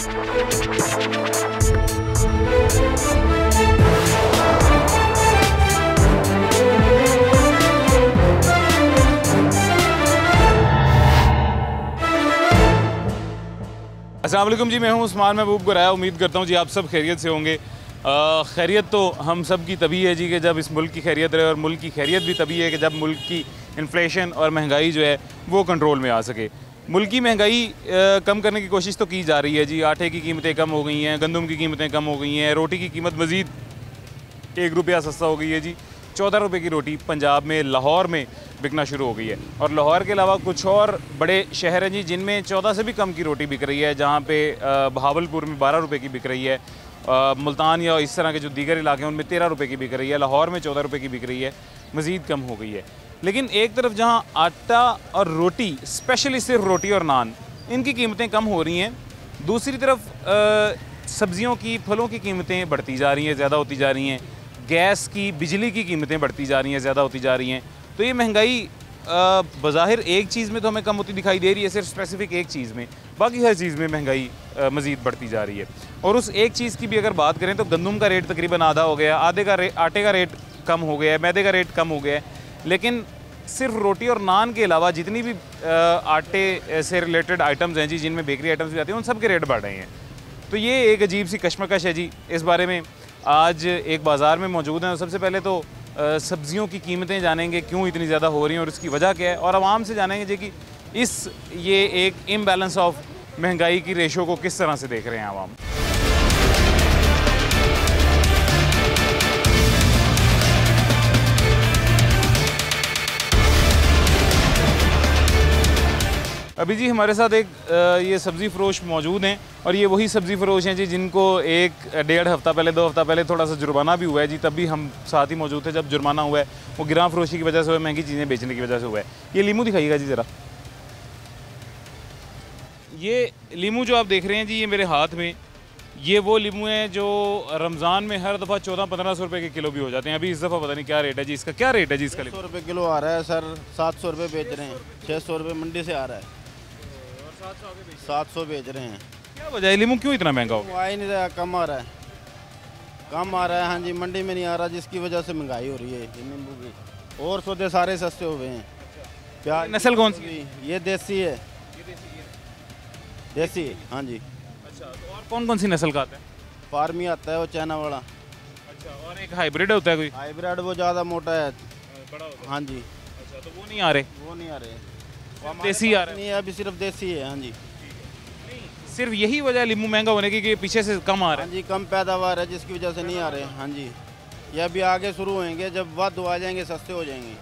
अस्सलाम वालेकुम जी, मैं हूं उस्मान महबूब गुराया। उम्मीद करता हूं जी आप सब खैरियत से होंगे। खैरियत तो हम सब की तभी है जी कि जब इस मुल्क की खैरियत रहे, और मुल्क की खैरियत भी तभी है कि जब मुल्क की इन्फ्लेशन और महंगाई जो है वो कंट्रोल में आ सके। मुल्क की महंगाई कम करने की कोशिश तो की जा रही है जी। आटे की कीमतें कम हो गई हैं, गंदम की कीमतें कम हो गई हैं, रोटी की कीमत मज़ीद 1 रुपया सस्ता हो गई है जी। 14 रुपये की रोटी पंजाब में लाहौर में बिकना शुरू हो गई है। और लाहौर के अलावा कुछ और बड़े शहर हैं जी जिनमें 14 से भी कम की रोटी बिक रही है, जहाँ पे बहावलपुर में 12 रुपये की बिक रही है, मुल्तान या इस तरह के जो दीगर इलाके हैं उनमें 13 रुपये की बिक रही है, लाहौर में 14 रुपये की बिक रही है, मज़ीद कम हो गई है। लेकिन एक तरफ जहाँ आटा और रोटी, स्पेशली सिर्फ रोटी और नान, इनकी कीमतें कम हो रही हैं, दूसरी तरफ सब्ज़ियों की, फलों की कीमतें बढ़ती जा रही हैं, ज़्यादा होती जा रही हैं, गैस की, बिजली की कीमतें बढ़ती जा रही हैं, ज़्यादा होती जा रही हैं। तो ये महंगाई बज़ाहिर एक चीज़ में तो हमें कम होती दिखाई दे रही है, सिर्फ स्पेसिफिक एक चीज़ में, बाकी हर चीज़ में महंगाई मज़ीद बढ़ती जा रही है। और उस एक चीज़ की भी अगर बात करें तो गंदम का रेट तकरीबन आधा हो गया, आटे का रेट कम हो गया है, मैदे का रेट कम हो गया है, लेकिन सिर्फ रोटी और नान के अलावा जितनी भी आटे से रिलेटेड आइटम्स हैं जी, जिनमें बेकरी आइटम्स भी आते हैं, उन सब के रेट बढ़ रहे हैं। तो ये एक अजीब सी कशमकश है जी। इस बारे में आज एक बाज़ार में मौजूद हैं। सबसे पहले तो सब्ज़ियों की कीमतें जानेंगे क्यों इतनी ज़्यादा हो रही हैं और उसकी वजह क्या है, और आवाम से जानेंगे जी कि ये एक इम्बैलेंस ऑफ महंगाई की रेशो को किस तरह से देख रहे हैं आवाम। अभी जी हमारे साथ एक ये सब्ज़ी फ़रोश मौजूद हैं, और ये वही सब्ज़ी फ़रोश हैं जी जिनको 1-1.5 हफ़्ता पहले, 2 हफ़्ता पहले थोड़ा सा जुर्माना भी हुआ है जी। तब भी हम साथ ही मौजूद थे जब जुर्माना हुआ है। वो गिरां फ़रोशी की वजह से हुआ, महंगी चीज़ें बेचने की वजह से हुआ है। ये लीमू दिखाइएगा जी ज़रा। ये लीमू जो आप देख रहे हैं जी, ये मेरे हाथ में, ये वो लीमू है जो रमज़ान में हर दफ़ा 1400-1500 रुपये के किलो भी हो जाते हैं। अभी इस दफ़ा पता नहीं क्या रेट है जी इसका। क्या रेट है जी इसका? 600 रुपये किलो आ रहा है सर, 700 रुपये बेच रहे हैं, 600 रुपये मंडी से आ रहा है, 700 बेच रहे हैं। क्या वजह है, लीमू क्यों इतना महंगा हो गया? आ ही नहीं रहा, कम आ रहा है, कम आ रहा है। हाँ जी, मंडी में नहीं आ रहा, जिसकी वजह से महंगाई हो रही है नींबू की। और सौदे सारे सस्ते हो गए हैं। प्याज नस्ल कौन सी? ये देसी है, देसी। हाँ जी। अच्छा, तो और कौन कौन सी नस्ल का आता है? फार्मी आता है वो चाइना वाला। अच्छा, और एक हाइब्रिड होता है कोई? हाइब्रिड वो ज़्यादा मोटा है, बड़ा होता है। हाँ जी। अच्छा, तो वो नहीं आ रहे? वो नहीं आ रहे, देसी आ रहा है? नहीं, अभी सिर्फ देसी है। हाँ जी। सिर्फ यही वजह है लीमू महंगा होने की कि पीछे से कम आ रहा है? हाँ जी, कम पैदावार है जिसकी वजह से नहीं आ रहे। हाँ जी, ये अभी आगे शुरू होंगे, जब वाद आ जाएंगे सस्ते हो जाएंगे।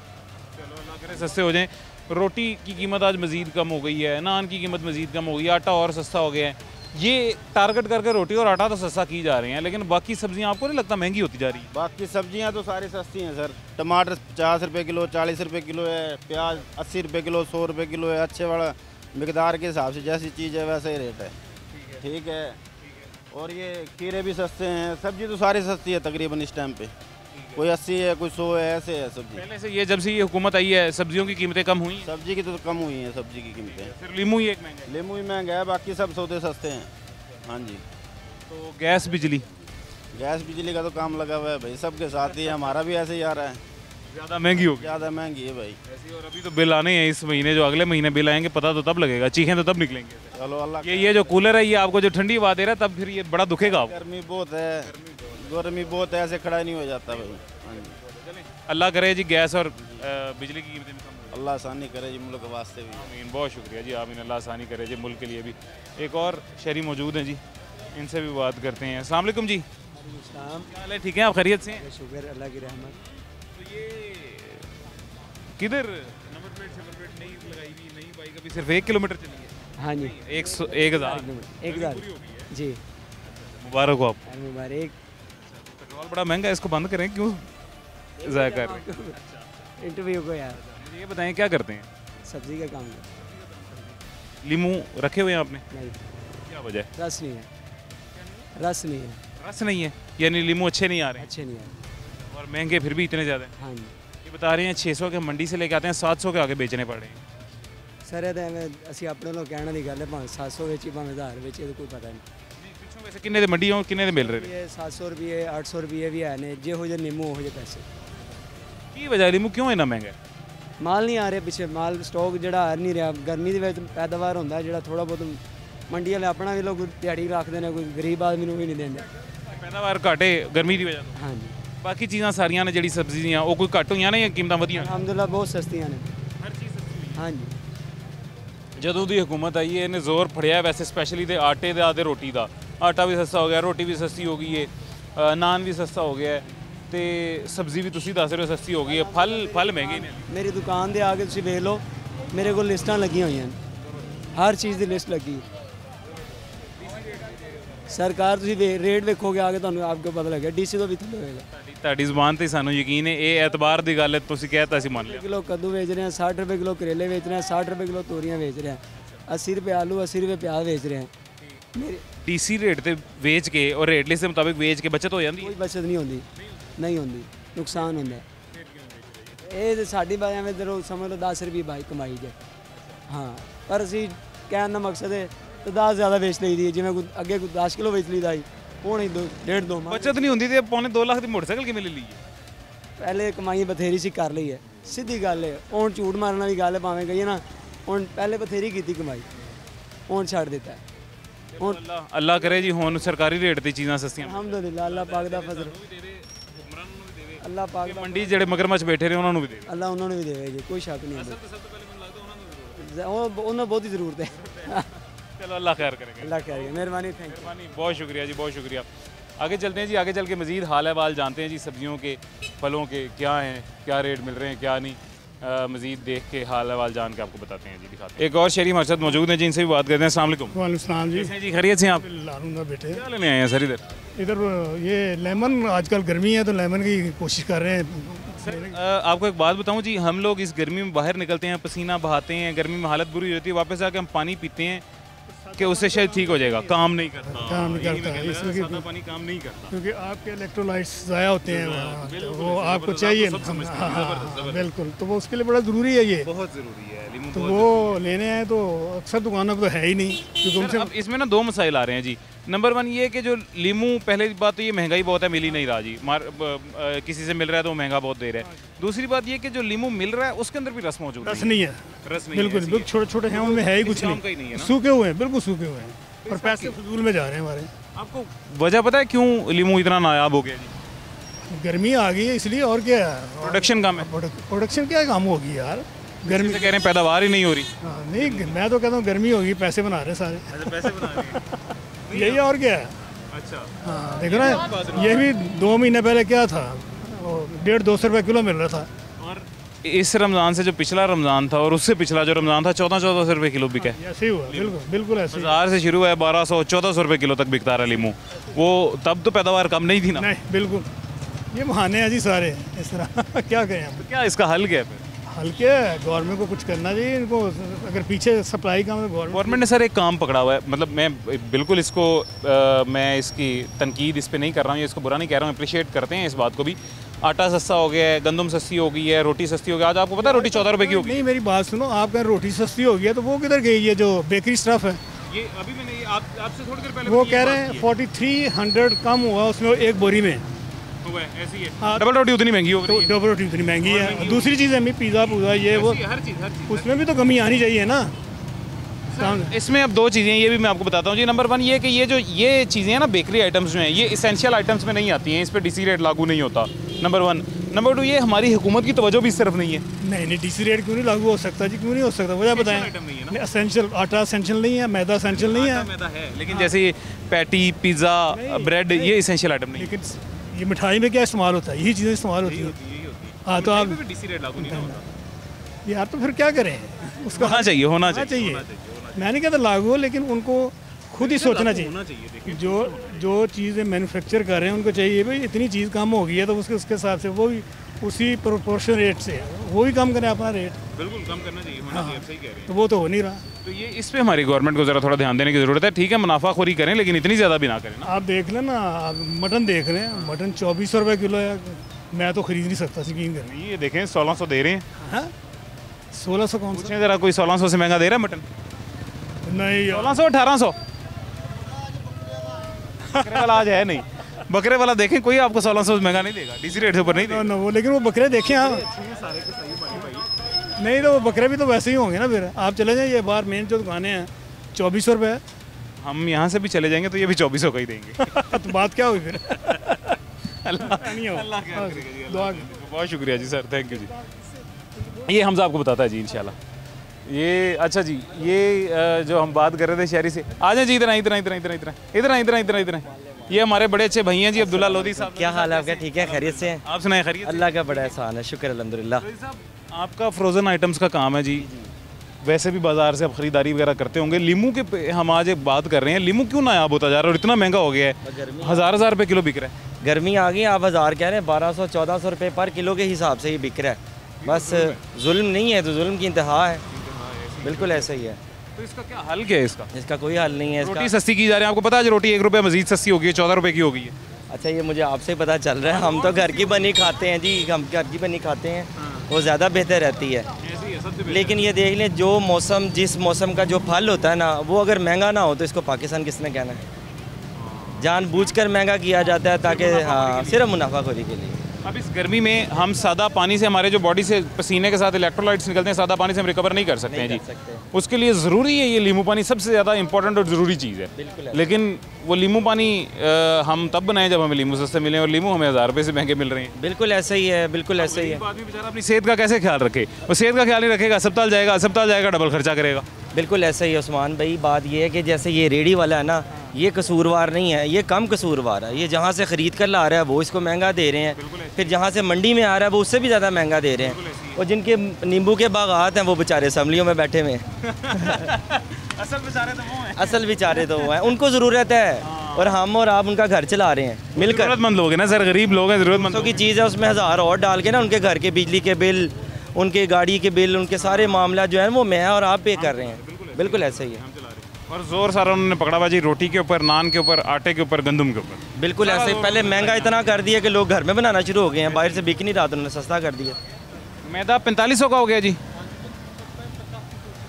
चलो अल्लाह करे सस्ते हो जाएं। रोटी की कीमत आज मज़ीद कम हो गई है, नान की कीमत मज़ीद कम हो गई है, आटा और सस्ता हो गया है। ये टारगेट करके रोटी और आटा तो सस्ता की जा रहे हैं, लेकिन बाकी सब्जियां आपको नहीं लगता महंगी होती जा रही है? बाकी सब्जियां तो सारी सस्ती हैं सर। टमाटर 50 रुपये किलो, 40 रुपये किलो है, प्याज 80 रुपये किलो, 100 रुपये किलो है। अच्छे वाला मकदार के हिसाब से जैसी चीज़ है वैसे ही रेट है। ठीक है। और ये खीरे भी सस्ते हैं, सब्जी तो सारी सस्ती है तकरीबन इस टाइम पे। कोई 80 है, कोई 100 है, ऐसे है सब्जी। पहले से ये जब से ये हुकूमत आई है सब्जियों की कीमतें कम हुई हैं? सब्जी की तो कम हुई हैं, सब्जी की कीमतें। सिर्फ लीमू ही एक महंगा है? लीमू ही महंगा है, बाकी सब सौदे सस्ते हैं। हाँ जी। तो गैस बिजली? गैस बिजली का तो काम लगा हुआ है भाई, सबके साथ ही है, हमारा भी ऐसे ही आ रहा है। ज़्यादा महंगी होगी? ज़्यादा महंगी है भाई ऐसी। और अभी तो बिल आने हैं इस महीने, जो अगले महीने बिल आएंगे पता तो तब लगेगा, चीखें तो तब निकलेंगे। चलो अल्लाह। ये जो कूलर है ये आपको जो ठंडी हवा दे रहा है, तब फिर ये बड़ा दुखेगा आपको। गर्मी बहुत है, गर्मी बहुत है, ऐसे खड़ा नहीं हो जाता भाई। हाँ जी। अल्लाह करे जी गैस और बिजली की कीमतें कम हो। अल्लाह आसानी करे जी मुल्क के वास्ते भी। आमीन, बहुत शुक्रिया जी। आमीन, अल्लाह आसानी करे जी मुल्क के लिए भी। एक और शहरी मौजूद हैं जी, इनसे भी बात करते हैं। अस्सलाम वालेकुम जी। क्या हाल है? ठीक है, आप खैरियत से हैं? शुक्र अल्लाह की रहमत। तो ये किधर नंबर प्लेट सिल्वर प्लेट नहीं लगाई हुई, नहीं बाइक अभी सिर्फ 1 किलोमीटर चली है? हाँ जी, 1000 जी। मुबारक हो आप। मुबारक। पेट्रोल बड़ा महंगा है, इसको बंद करें, क्यों ज़ाया कर रहे हैं? इंटरव्यू को यार। मुझे ये बताएं क्या करते हैं? सब्जी का काम है। लीमू रखे हुए हैं आपने? नहीं, क्या वजह है? रस नहीं है, रस नहीं है, रस नहीं है, यानी लीमू अच्छे नहीं आ रहे हैं? अच्छे नहीं है। और महंगे फिर भी इतने ज़्यादा हैं? हाँ जी। ये बता रहे हैं 600 के मंडी से लेके आते हैं, 700 के आगे बेचने पड़ रहे हैं। सर ਇਹ ਤਾਂ ਐਵੇਂ ਅਸੀਂ ਆਪਣੇ ਵੱਲੋਂ ਕਹਿਣ ਦੀ ਗੱਲ ਹੈ ਭਾਵੇਂ 700 ਵਿੱਚ ਹੀ ਭਾਵੇਂ 1000 ਵਿੱਚ ਇਹਦਾ ਕੋਈ ਪਤਾ ਨਹੀਂ ਪਿੱਛੋਂ ਵੈਸੇ ਕਿੰਨੇ ਦੇ ਮੰਡੀ ਹੋ ਕਿੰਨੇ ਦੇ ਮਿਲ ਰਹੇ ਨੇ ਇਹ 700 ਰੁਪਏ 800 ਰੁਪਏ ਵੀ ਹੈ ਨੇ ਜਿਹੋ ਜਿਹੇ ਨਿੰਮੂ ਉਹੋ ਜਿਹੇ ਪੈਸੇ ਕੀ ਵਜ੍ਹਾ ਲਿਮੂ ਕਿਉਂ ਇੰਨਾ ਮਹਿੰਗਾ ਹੈ? ਮਾਲ ਨਹੀਂ ਆ ਰਿਹਾ ਪਿੱਛੇ ਮਾਲ ਸਟਾਕ ਜਿਹੜਾ ਆ ਨਹੀਂ ਰਿਹਾ ਗਰਮੀ ਦੇ ਵਿੱਚ ਪੈਦਾਵਾਰ ਹੁੰਦਾ ਜਿਹੜਾ ਥੋੜਾ ਬਹੁਤ ਮੰਡੀ ਵਾਲੇ ਆਪਣਾ ਵੀ ਲੋਕ ਦਿਹਾੜੀ ਰੱਖਦੇ ਨੇ ਕੋਈ ਗਰੀਬ ਆਦਮੀ ਨੂੰ ਵੀ ਨਹੀਂ ਦਿੰਦੇ ਪੈਦਾਵਾਰ ਘਾਟੇ ਗਰਮੀ ਦੀ ਵਜ੍ਹਾ ਤੋਂ ਹਾਂਜੀ ਬਾਕੀ ਚੀਜ਼ਾਂ ਸਾਰੀਆਂ ਨੇ ਜਿਹੜੀ ਸਬਜ਼ੀਆਂ ਉਹ ਕੋਈ ਘੱਟ ਹੋਈਆਂ ਨੇ ਜਾਂ ਕੀਮਤਾਂ ਵਧੀਆਂ ਅਲਹਮਦੁਲਿਲਾ ਬਹੁਤ ਸਸਤੀਆਂ ਨੇ ਹਰ ਚੀਜ਼ ਸਸਤੀ ਹੋਈ ਹਾਂਜੀ ਜਦੋਂ ਦੀ ਹਕੂਮਤ ਆਈ ਹੈ ਇਹਨੇ ਜ਼ੋਰ ਫੜਿਆ ਵੈਸੇ ਸਪੈਸ਼ਲੀ ਤੇ ਆਟੇ ਦਾ ਤੇ ਰੋਟੀ ਦਾ ਆਟਾ ਵੀ ਸਸਤਾ ਹੋ ਗਿਆ ਰੋਟੀ ਵੀ ਸਸਤੀ ਹੋ ਗਈ ਹੈ ਨਾਨ ਵੀ ਸਸਤਾ ਹੋ ਗਿਆ ਹੈ ਤੇ ਸਬਜ਼ੀ ਵੀ ਤੁਸੀਂ ਦੱਸ ਰਹੇ ਹੋ ਸਸਤੀ ਹੋ ਗਈ ਹੈ ਫਲ ਮਹਿੰਗੇ ਨੇ ਮੇਰੀ ਦੁਕਾਨ ਦੇ ਆ ਕੇ ਤੁਸੀਂ ਵੇਖ ਲਓ ਮੇਰੇ ਕੋਲ ਲਿਸਟਾਂ ਲੱਗੀਆਂ ਹੋਈਆਂ ਨੇ ਹਰ ਚੀਜ਼ ਦੀ ਲਿਸਟ ਲੱਗੀ ਸਰਕਾਰ ਤੁਸੀਂ ਰੇਟ ਵੇਖੋਗੇ ਆ ਕੇ ਤੁਹਾਨੂੰ ਆਪਕੋ ਪਤਾ ਲੱਗਿਆ ਡੀਸੀ ਤੋਂ ਵੀ ਥੱਲੇ ਹੋਏਗਾ ਤੁਹਾਡੀ ਜ਼ੁਬਾਨ ਤੇ ਸਾਨੂੰ ਯਕੀਨ ਹੈ ਇਹ ਐਤਬਾਰ ਦੀ ਗੱਲ ਹੈ ਤੁਸੀਂ ਕਹਿਤਾ ਅਸੀਂ ਮੰਨ ਲਿਆ ਕਿਲੋ ਕੱਦੂ ਵੇਚ ਰਹੇ हैं 60 रुपए किलो करेले बेच रहे हैं 60 रुपए किलो तोरियां बेच रहे हैं 80 रुपए आलू 80 रुपए प्याज बेच रहे हैं मेरे ਡੀਸੀ ਰੇਟ ਤੇ ਵੇਚ ਕੇ ਔਰ ਰੇਟ ਲਿਸਟ ਦੇ ਮੁਤਾਬਿਕ ਵੇਚ ਕੇ ਬਚਤ ਹੋ ਜਾਂਦੀ ਕੋਈ ਬਚਤ ਨਹੀਂ ਹੁੰਦੀ ਨਹੀਂ ਹੁੰਦੀ ਨੁਕਸਾਨ ਹੁੰਦਾ ਇਹ ਤੇ ਸਾਡੀ ਬਾਈ ਐਵੇਂ ਜਦੋਂ ਸਮਝ ਲਓ 10 ਰੁਪਏ ਬਾਈ ਕਮਾਈ ਜੇ ਹਾਂ ਪਰ ਅਸੀਂ ਕਹਿਣ ਦਾ ਮਕਸਦ ਹੈ ਤੇ 10 ਜ਼ਿਆਦਾ ਵੇਚ ਲਈਦੀ ਹੈ ਜਿਵੇਂ ਕੋਈ ਅੱਗੇ ਕੋਈ 10 ਕਿਲੋ ਵੇਚ ਲਈਦਾ ਸੀ ਹੁਣ ਹੀ 1.5 ਬਚਤ ਨਹੀਂ ਹੁੰਦੀ ਤੇ ਪੌਣੇ 2 ਲੱਖ ਦੀ ਮੋਟਰਸਾਈਕਲ ਕਿਵੇਂ ਲੈ ਲਈਏ ਪਹਿਲੇ ਕਮਾਈ ਬਥੇਰੀ ਸੀ ਕਰ ਲਈ ਹੈ ਸਿੱਧੀ ਗੱਲ ਹੈ ਹੁਣ ਝੂਠ ਮਾਰਨ ਵਾਲੀ ਗੱਲ ਹੈ ਭਾਵੇਂ ਕਹੀਏ ਨਾ ਹੁਣ ਪਹਿਲੇ ਬਥੇਰੀ ਕੀਤੀ ਕਮਾਈ ਹੁਣ ਛੱਡ ਦਿੱਤਾ ਹੁਣ ਅੱਲਾ ਕਰੇ ਜੀ ਹੁਣ ਸਰਕਾਰੀ ਰੇਟ ਤੇ ਚੀਜ਼ਾਂ ਸਸਤੀਆਂ ਅਲਹਮਦੁਲਿਲਾ ਅੱਲਾਹ ਪਾਕ ਦਾ ਫਜ਼ਲ ਅੱਲਾਹ ਪਾਕ ਦਾ ਮੰਡੀ ਜਿਹੜੇ ਮਗਰਮੱਛ ਬੈਠੇ ਨੇ ਉਹਨਾਂ ਨੂੰ ਵੀ ਦੇ ਅੱਲਾਹ ਉਹਨਾਂ ਨੂੰ ਵੀ ਦੇਵੇ ਜੀ ਕੋਈ ਸ਼ੱਕ ਨਹੀਂ ਹੈ ਉਹਨਾਂ ਬਹੁਤ ਹੀ ਜ਼ਰੂਰਤ ਹੈ चलो अल्लाह खैर करेंगे अल्लाह करेगा मेहरबानी थैंक यू मेहरबानी बहुत शुक्रिया जी बहुत शुक्रिया आगे चलते हैं जी आगे चल के मज़ीद हाल अहवाल जानते हैं जी सब्जियों के फलों के क्या हैं क्या रेट मिल रहे हैं क्या नहीं मज़ीद देख के हाल अहवाल जान के आपको बताते हैं जी दिखाते हैं एक और शहरी हमारे साथ मौजूद हैं जिनसे भी बात करते हैं अस्सलाम वालेकुम वालेकुम जी कैसे हैं जी खैरियत से हैं आप लालूंगा बेटे क्या लेने आए हैं सर इधर इधर ये लेमन आजकल गर्मी है तो लेमन की कोशिश कर रहे हैं सर आपको एक बात बताऊं जी हम लोग इस गर्मी में बाहर निकलते हैं पसीना बहाते हैं गर्मी में हालत बुरी होती है वापस आके हम पानी पीते हैं कि उससे शायद ठीक हो जाएगा काम नहीं करता काम नहीं करता है इसलिए सादा पानी काम नहीं करता क्योंकि आपके इलेक्ट्रोलाइट्स ज़ाया होते हैं वहाँ, तो वो आपको चाहिए हाँ, बिल्कुल तो वो उसके लिए बड़ा ज़रूरी है ये बहुत ज़रूरी है लीमू तो वो लेने आए तो अक्सर दुकानों पर तो है ही नहीं क्योंकि सर, उनसे अब इसमें ना दो मसाइल आ रहे हैं जी नंबर वन ये कि जो लीमू पहले बात तो ये महंगाई बहुत है मिल ही नहीं रहा जी किसी से मिल रहा है तो वो महंगा बहुत दे रहा है दूसरी बात ये कि जो लीमू मिल रहा है उसके अंदर भी रस मौजूद रस नहीं है रस नहीं बिल्कुल है, बिल्कुल छोटे छोटे हैं उनमें है ही कुछ काम का ही नहीं है नहीं ना। सूखे हुए हैं बिल्कुल सूखे हुए हैं और पैसे फजूल में जा रहे हैं हमारे आपको वजह पता है क्यों लीमू इतना नायाब हो गया जी गर्मी आ गई है इसलिए और क्या है प्रोडक्शन कम है प्रोडक्शन क्या काम होगी यार गर्मी से कह रहे हैं पैदावार ही नहीं हो रही हाँ, नहीं मैं तो कहता हूँ गर्मी होगी पैसे बना रहे हैं सारे पैसे बना रहे हैं यही और क्या है अच्छा हाँ देखो ना ये भी 2 महीने पहले क्या था 150-200 रुपये किलो मिल रहा था और इस रमज़ान से जो पिछला रमज़ान था और उससे पिछला जो रमज़ान था 1400 रुपये किलो बिका है ऐसे ही हुआ बिल्कुल बिल्कुल ऐसे ही। बाजार से शुरू है 1200-1400 रुपये किलो तक बिकता रहा लीमू वो तब तो पैदावार कम नहीं थी ना नहीं बिल्कुल ये बहाने हैं जी सारे इस तरह क्या करें हम तो क्या इसका हल क्या है फिर हल्के गवर्नमेंट को कुछ करना चाहिए इनको अगर पीछे सप्लाई का तो गवर्नमेंट ने सर एक काम पकड़ा हुआ है मतलब मैं बिल्कुल इसको मैं इसकी तनकीद इस पर नहीं कर रहा हूँ या इसको बुरा नहीं कह रहा हूँ अप्रिशिएट करते हैं इस बात को भी आटा सस्ता हो गया है गंदम सस्ती हो गई है रोटी सस्ती हो गई आज आपको पता है रोटी 14 रुपए की होगी नहीं मेरी बात सुनो आप कहें रोटी सस्ती हो गई है तो वो किधर गई है जो बेकरी स्टफ है ये अभी मैंने आपसे थोड़ी देर पहले वो कह रहे हैं 4300 कम हुआ उसमें एक बोरी में ऐसी है हाँ। डबल रोटी उतनी महंगी हो तो रही है डबल रोटी उतनी महंगी है दूसरी चीज़ है पिज़्ज़ा पुज़्ज़ा ये वो हर चीज़ उसमें भी तो कमी आनी चाहिए ना इसमें अब दो चीज़ें ये भी मैं आपको बताता हूँ जी नंबर वन ये कि ये चीज़ें हैं ना बेकरी आइटम्स जो हैं ये इसेंशियल आइटम्स में नहीं आती हैं इस पर डीसी रेट लागू नहीं होता नंबर वन नंबर टू ये हमारी हुकूमत की तवज्जो भी इस तरफ नहीं है नहीं डीसी रेट क्यों नहीं लागू हो सकता जी क्यों नहीं हो सकता वजह बताएं item नहीं है ना। एसेंशियल आटा एसेंशियल नहीं है मैदा एसेंशियल नहीं है मैदा है लेकिन जैसे ये पैटी पिज़्ज़ा ब्रेड ये इसेंशियल आइटम नहीं लेकिन ये मिठाई में क्या इस्तेमाल होता है यही चीज़ें इस्तेमाल होती है हाँ तो आप डीसी रेट लागू नहीं होता यार तो फिर क्या करें उसका होना चाहिए होना चाहिए मैं नहीं कहता लागू हो लेकिन उनको खुद ही सोचना चाहिए जो चीज़ें मैन्युफैक्चर कर रहे हैं उनको चाहिए भाई इतनी चीज़ कम हो गई है तो उसके हिसाब से वो भी उसी प्रोपोर्शन रेट से वो भी कम करें अपना रेट बिल्कुल कम करना चाहिए होना चाहिए सही कह रहे हैं तो वो तो हो नहीं रहा तो ये इस पे हमारी गवर्नमेंट को ज़रा थोड़ा ध्यान देने की ज़रूरत है ठीक है मुनाफाखोरी करें लेकिन इतनी ज़्यादा भी ना करें ना आप देख लें ना आप मटन देख रहे हैं मटन 2400 रुपये किलो है मैं तो ख़रीद नहीं सकता यकीन करें ये देखें 1600 दे रहे हैं हाँ 1600 कौन सा? पूछें ज़रा, कोई 1600 से महंगा दे रहा है मटन? नहीं यार, 1600 1800? बकरे वाला आज है नहीं, बकरे वाला देखें कोई आपको 1600 से महंगा नहीं देगा, डीसी रेट से ऊपर नहीं देगा। ना वो, लेकिन वो बकरे देखें आप। नहीं तो वो बकरे भी तो वैसे ही होंगे ना। फिर आप चले जाइए बाहर, मेन जो दुकानें हैं 2400 रुपये। हम यहाँ से भी चले जाएंगे तो ये भी 2400 का ही देंगे। तो बात क्या हुई फिर? अल्लाह खैर करेगा जी, अल्लाह खैर करेगा। बहुत शुक्रिया जी सर, थैंक यू जी। ये हमजा आपको बताता है जी इंशाल्लाह। ये अच्छा जी, ये जो हम बात कर रहे थे शहरी से, आ जाए जी इधर इधर इधर इधर इधर इधर इधर इधर इधर। ये हमारे बड़े अच्छे भैया जी अब्दुल्ला लोधी साहब। क्या हाल है आपका? ठीक है, खैरियत से हैं? आप सुनाए खैरियत? अल्लाह का बड़ा एहसान है, शुक्र अल्हम्दुलिल्लाह। लोधी साहब आपका फ्रोज़न आइटम्स का काम है जी, वैसे भी बाजार से आप ख़रीदारी वगैरह करते होंगे। लीमू के हम आज एक बात कर रहे हैं, लीमू क्यों नायाब होता जा रहा है और इतना महंगा हो गया है? हज़ार रुपये किलो बिक रहा है। गर्मी आ गई, आप 1000 कह रहे हैं, 1200-1400 रुपये पर किलो के हिसाब से ही बिक रहा है। बस जुल्म नहीं है तो जुल्म की इंतहा है, बिल्कुल ऐसा ही है। तो इसका क्या हल क्या है? इसका कोई हल नहीं है। रोटी इसका सस्ती की जा रही है, आपको पता है रोटी 1 रुपये मजीद सस्ती हो गई है, 14 रुपये की हो गई है। अच्छा, ये मुझे आपसे ही पता चल रहा है। हम तो घर की बनी खाते हैं जी, हम घर की बनी खाते हैं, वो ज़्यादा बेहतर रहती है। लेकिन ये देख लें, जो मौसम, जिस मौसम का जो फल होता है ना, वो अगर महंगा ना हो तो इसको पाकिस्तान किसने कहना है? जानबूझकर महंगा किया जाता है ताकि हाँ, सिर्फ मुनाफाखोरी के लिए। अब इस गर्मी में हम सादा पानी से, हमारे जो बॉडी से पसीने के साथ इलेक्ट्रोलाइट्स निकलते हैं, सादा पानी से हम रिकवर नहीं कर सकते हैं जी। उसके लिए ज़रूरी है ये लीमू पानी, सबसे ज़्यादा इंपॉर्टेंट और ज़रूरी चीज़ है। लेकिन वो लीमू पानी हम तब बनाएं जब हमें लीमू सस्ते मिले, और लीमू हमें 1000 रुपये से महंगे मिल रहे हैं। बिल्कुल ऐसा ही है, बिल्कुल ऐसा ही है। आदमी बेचारा अपनी सेहत का कैसे ख्याल रखे? वो सेहत का ख्याल नहीं रखेगा, अस्पताल जाएगा डबल खर्चा करेगा। बिल्कुल ऐसा ही है उस्मान भाई। बात ये है कि जैसे ये रेडी वाला है ना, ये कसूरवार नहीं है, ये कम कसूरवार है। ये जहाँ से ख़रीद कर ला रहा है वो इसको महंगा दे रहे हैं, फिर जहाँ से मंडी में आ रहा है वो उससे भी ज़्यादा महंगा दे रहे हैं। और जिनके नींबू के बागात हैं वो बेचारे असम्बलियों में बैठे हुए हैं। असल बेचारे तो वो हैं, असल बेचारे तो वो हैं, उनको ज़रूरत है, और हम और आप उनका घर चला रहे हैं मिलकर। ज़रूरतमंद लोग हैं ना सर, गरीब लोग हैं, ज़रूरतमंद की चीज़ है, उसमें 1000 और डाल के ना उनके घर के बिजली के बिल, उनके गाड़ी के बिल, उनके सारे मामला जो है वो मैं और आप पे कर रहे हैं। बिल्कुल ऐसा ही है। और जोर सारा उन्होंने पकड़ा बाजी रोटी के ऊपर, नान के ऊपर, आटे के ऊपर, गंदम के ऊपर। बिल्कुल ऐसे ही। पहले महंगा इतना कर दिया कि लोग घर में बनाना शुरू हो गए हैं, बाहर से बिक नहीं रहा तो उन्होंने सस्ता कर दिया। मैदा 4500 का हो गया जी,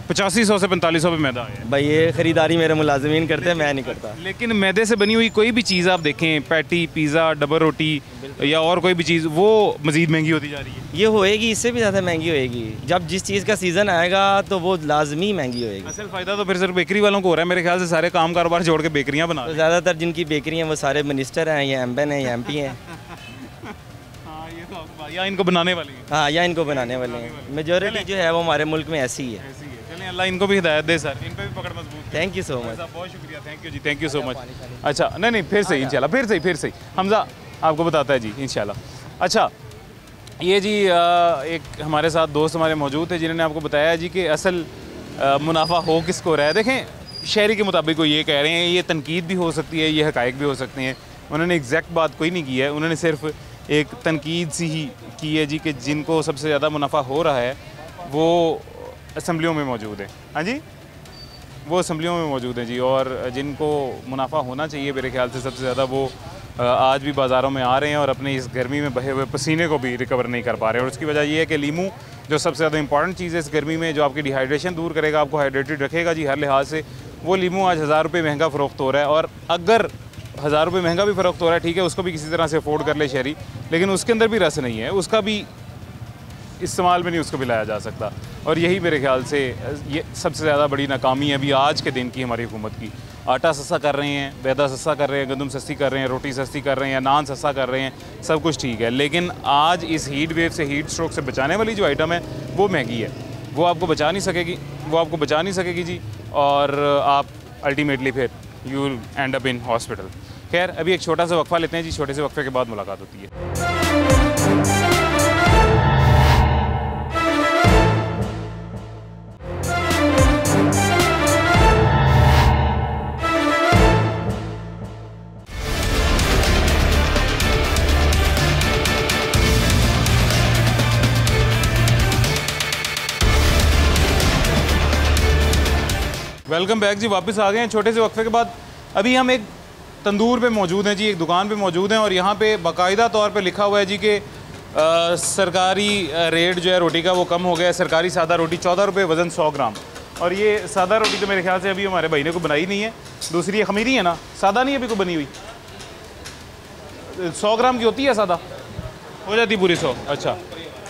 8500 से 4500 पे मैदा है भाई। ये ख़रीदारी मेरे मुलाजिमीन करते हैं, मैं नहीं करता। लेकिन मैदे से बनी हुई कोई भी चीज़ आप देखें, पैटी, पिज़्ज़ा, डबल रोटी या और कोई भी चीज़, वो मज़ीद महंगी होती जा रही है। ये होएगी, इससे भी ज़्यादा महंगी होएगी। जब जिस चीज़ का सीज़न आएगा तो वो लाजमी महंगी होएगी। असल फ़ायदा तो फिर सिर्फ बेकरी वालों को हो रहा है मेरे ख्याल से, सारे काम कारोबार जोड़ के बेकरियाँ बना तो रहे हैं। ज़्यादातर जिनकी बेकरी हैं वो सारे मिनिस्टर हैं, या एमपी हैं, या एमपी हैं। हाँ, ये तो या इनको बनाने वाली है। हाँ, या इनको बनाने वाले हैं। मेजॉरिटी जो है वो हमारे मुल्क में ऐसी ही है। चलें, अल्लाह इनको भी हिदायत दे सर, इन पे भी पकड़ मजबूत। Thank you so much. बहुत शुक्रिया, थैंक यू जी, थैंक यू सो मच। अच्छा, नहीं फिर सही इंशाल्लाह, फिर सही हमजा आपको बताता है जी इंशाल्लाह। अच्छा, ये जी एक हमारे साथ दोस्त हमारे मौजूद थे जिन्होंने आपको बताया जी कि असल मुनाफा हो किसको रहा है। देखें, शहरी के मुताबिक वो ये कह रहे हैं, ये तनकीद भी हो सकती है, ये हकायक भी हो सकते हैं। उन्होंने एग्जैक्ट बात कोई नहीं की है, उन्होंने सिर्फ एक तनकीद सी ही की है जी कि जिनको सबसे ज़्यादा मुनाफा हो रहा है वो असम्बलियों में मौजूद है। हाँ जी, वो असम्बलियों में मौजूद हैं जी, और जिनको मुनाफा होना चाहिए मेरे ख्याल से सबसे ज़्यादा वो आज भी बाज़ारों में आ रहे हैं और अपने इस गर्मी में बहे हुए पसीने को भी रिकवर नहीं कर पा रहे हैं। और उसकी वजह ये है कि लीमू जो सबसे ज़्यादा इंपॉर्टेंट चीज़ है इस गर्मी में, जो आपकी डिहाइड्रेशन दूर करेगा, आपको हाइड्रेटेड रखेगा जी हर लिहाज से, वो लीमू आज 1000 रुपये महंगा फ़रोख्त हो रहा है। और अगर 1000 रुपये महंगा भी फ़रोख्त हो रहा है, ठीक है, उसको भी किसी तरह से अफोर्ड कर ले शहरी, लेकिन उसके अंदर भी रस नहीं है, उसका भी इस्तेमाल में नहीं उसको भी लाया जा सकता। और यही मेरे ख्याल से ये सबसे ज़्यादा बड़ी नाकामी है अभी आज के दिन की हमारी हुकूमत की। आटा सस्ता कर रहे हैं, मैदा सस्ता कर रहे हैं, गंदम सस्ती कर रहे हैं, रोटी सस्ती कर रहे हैं, नान सस्ता कर रहे हैं, सब कुछ ठीक है, लेकिन आज इस हीट वेव से, हीट स्ट्रोक से बचाने वाली जो आइटम है वो महंगी है, वो आपको बचा नहीं सकेगी जी, और आप अल्टीमेटली फिर you will and up in hospital. खैर, अभी एक छोटा सा वक्फा लेते हैं जी, छोटे से वक्फे के बाद मुलाकात होती है। वेलकम बैक जी, वापस आ गए हैं छोटे से वक्फे के बाद। अभी हम एक तंदूर पे मौजूद हैं जी, एक दुकान पे मौजूद हैं, और यहाँ पे बाकायदा तौर पे लिखा हुआ है जी कि सरकारी रेट जो है रोटी का वो कम हो गया है। सरकारी सादा रोटी 14 रुपये वज़न 100 ग्राम। और ये सादा रोटी तो मेरे ख्याल से अभी हमारे भाई ने को बनाई नहीं है। दूसरी ये खमीरी है ना, सादा नहीं अभी को बनी हुई, 100 ग्राम की होती है सादा, हो जाती पूरी 100। अच्छा,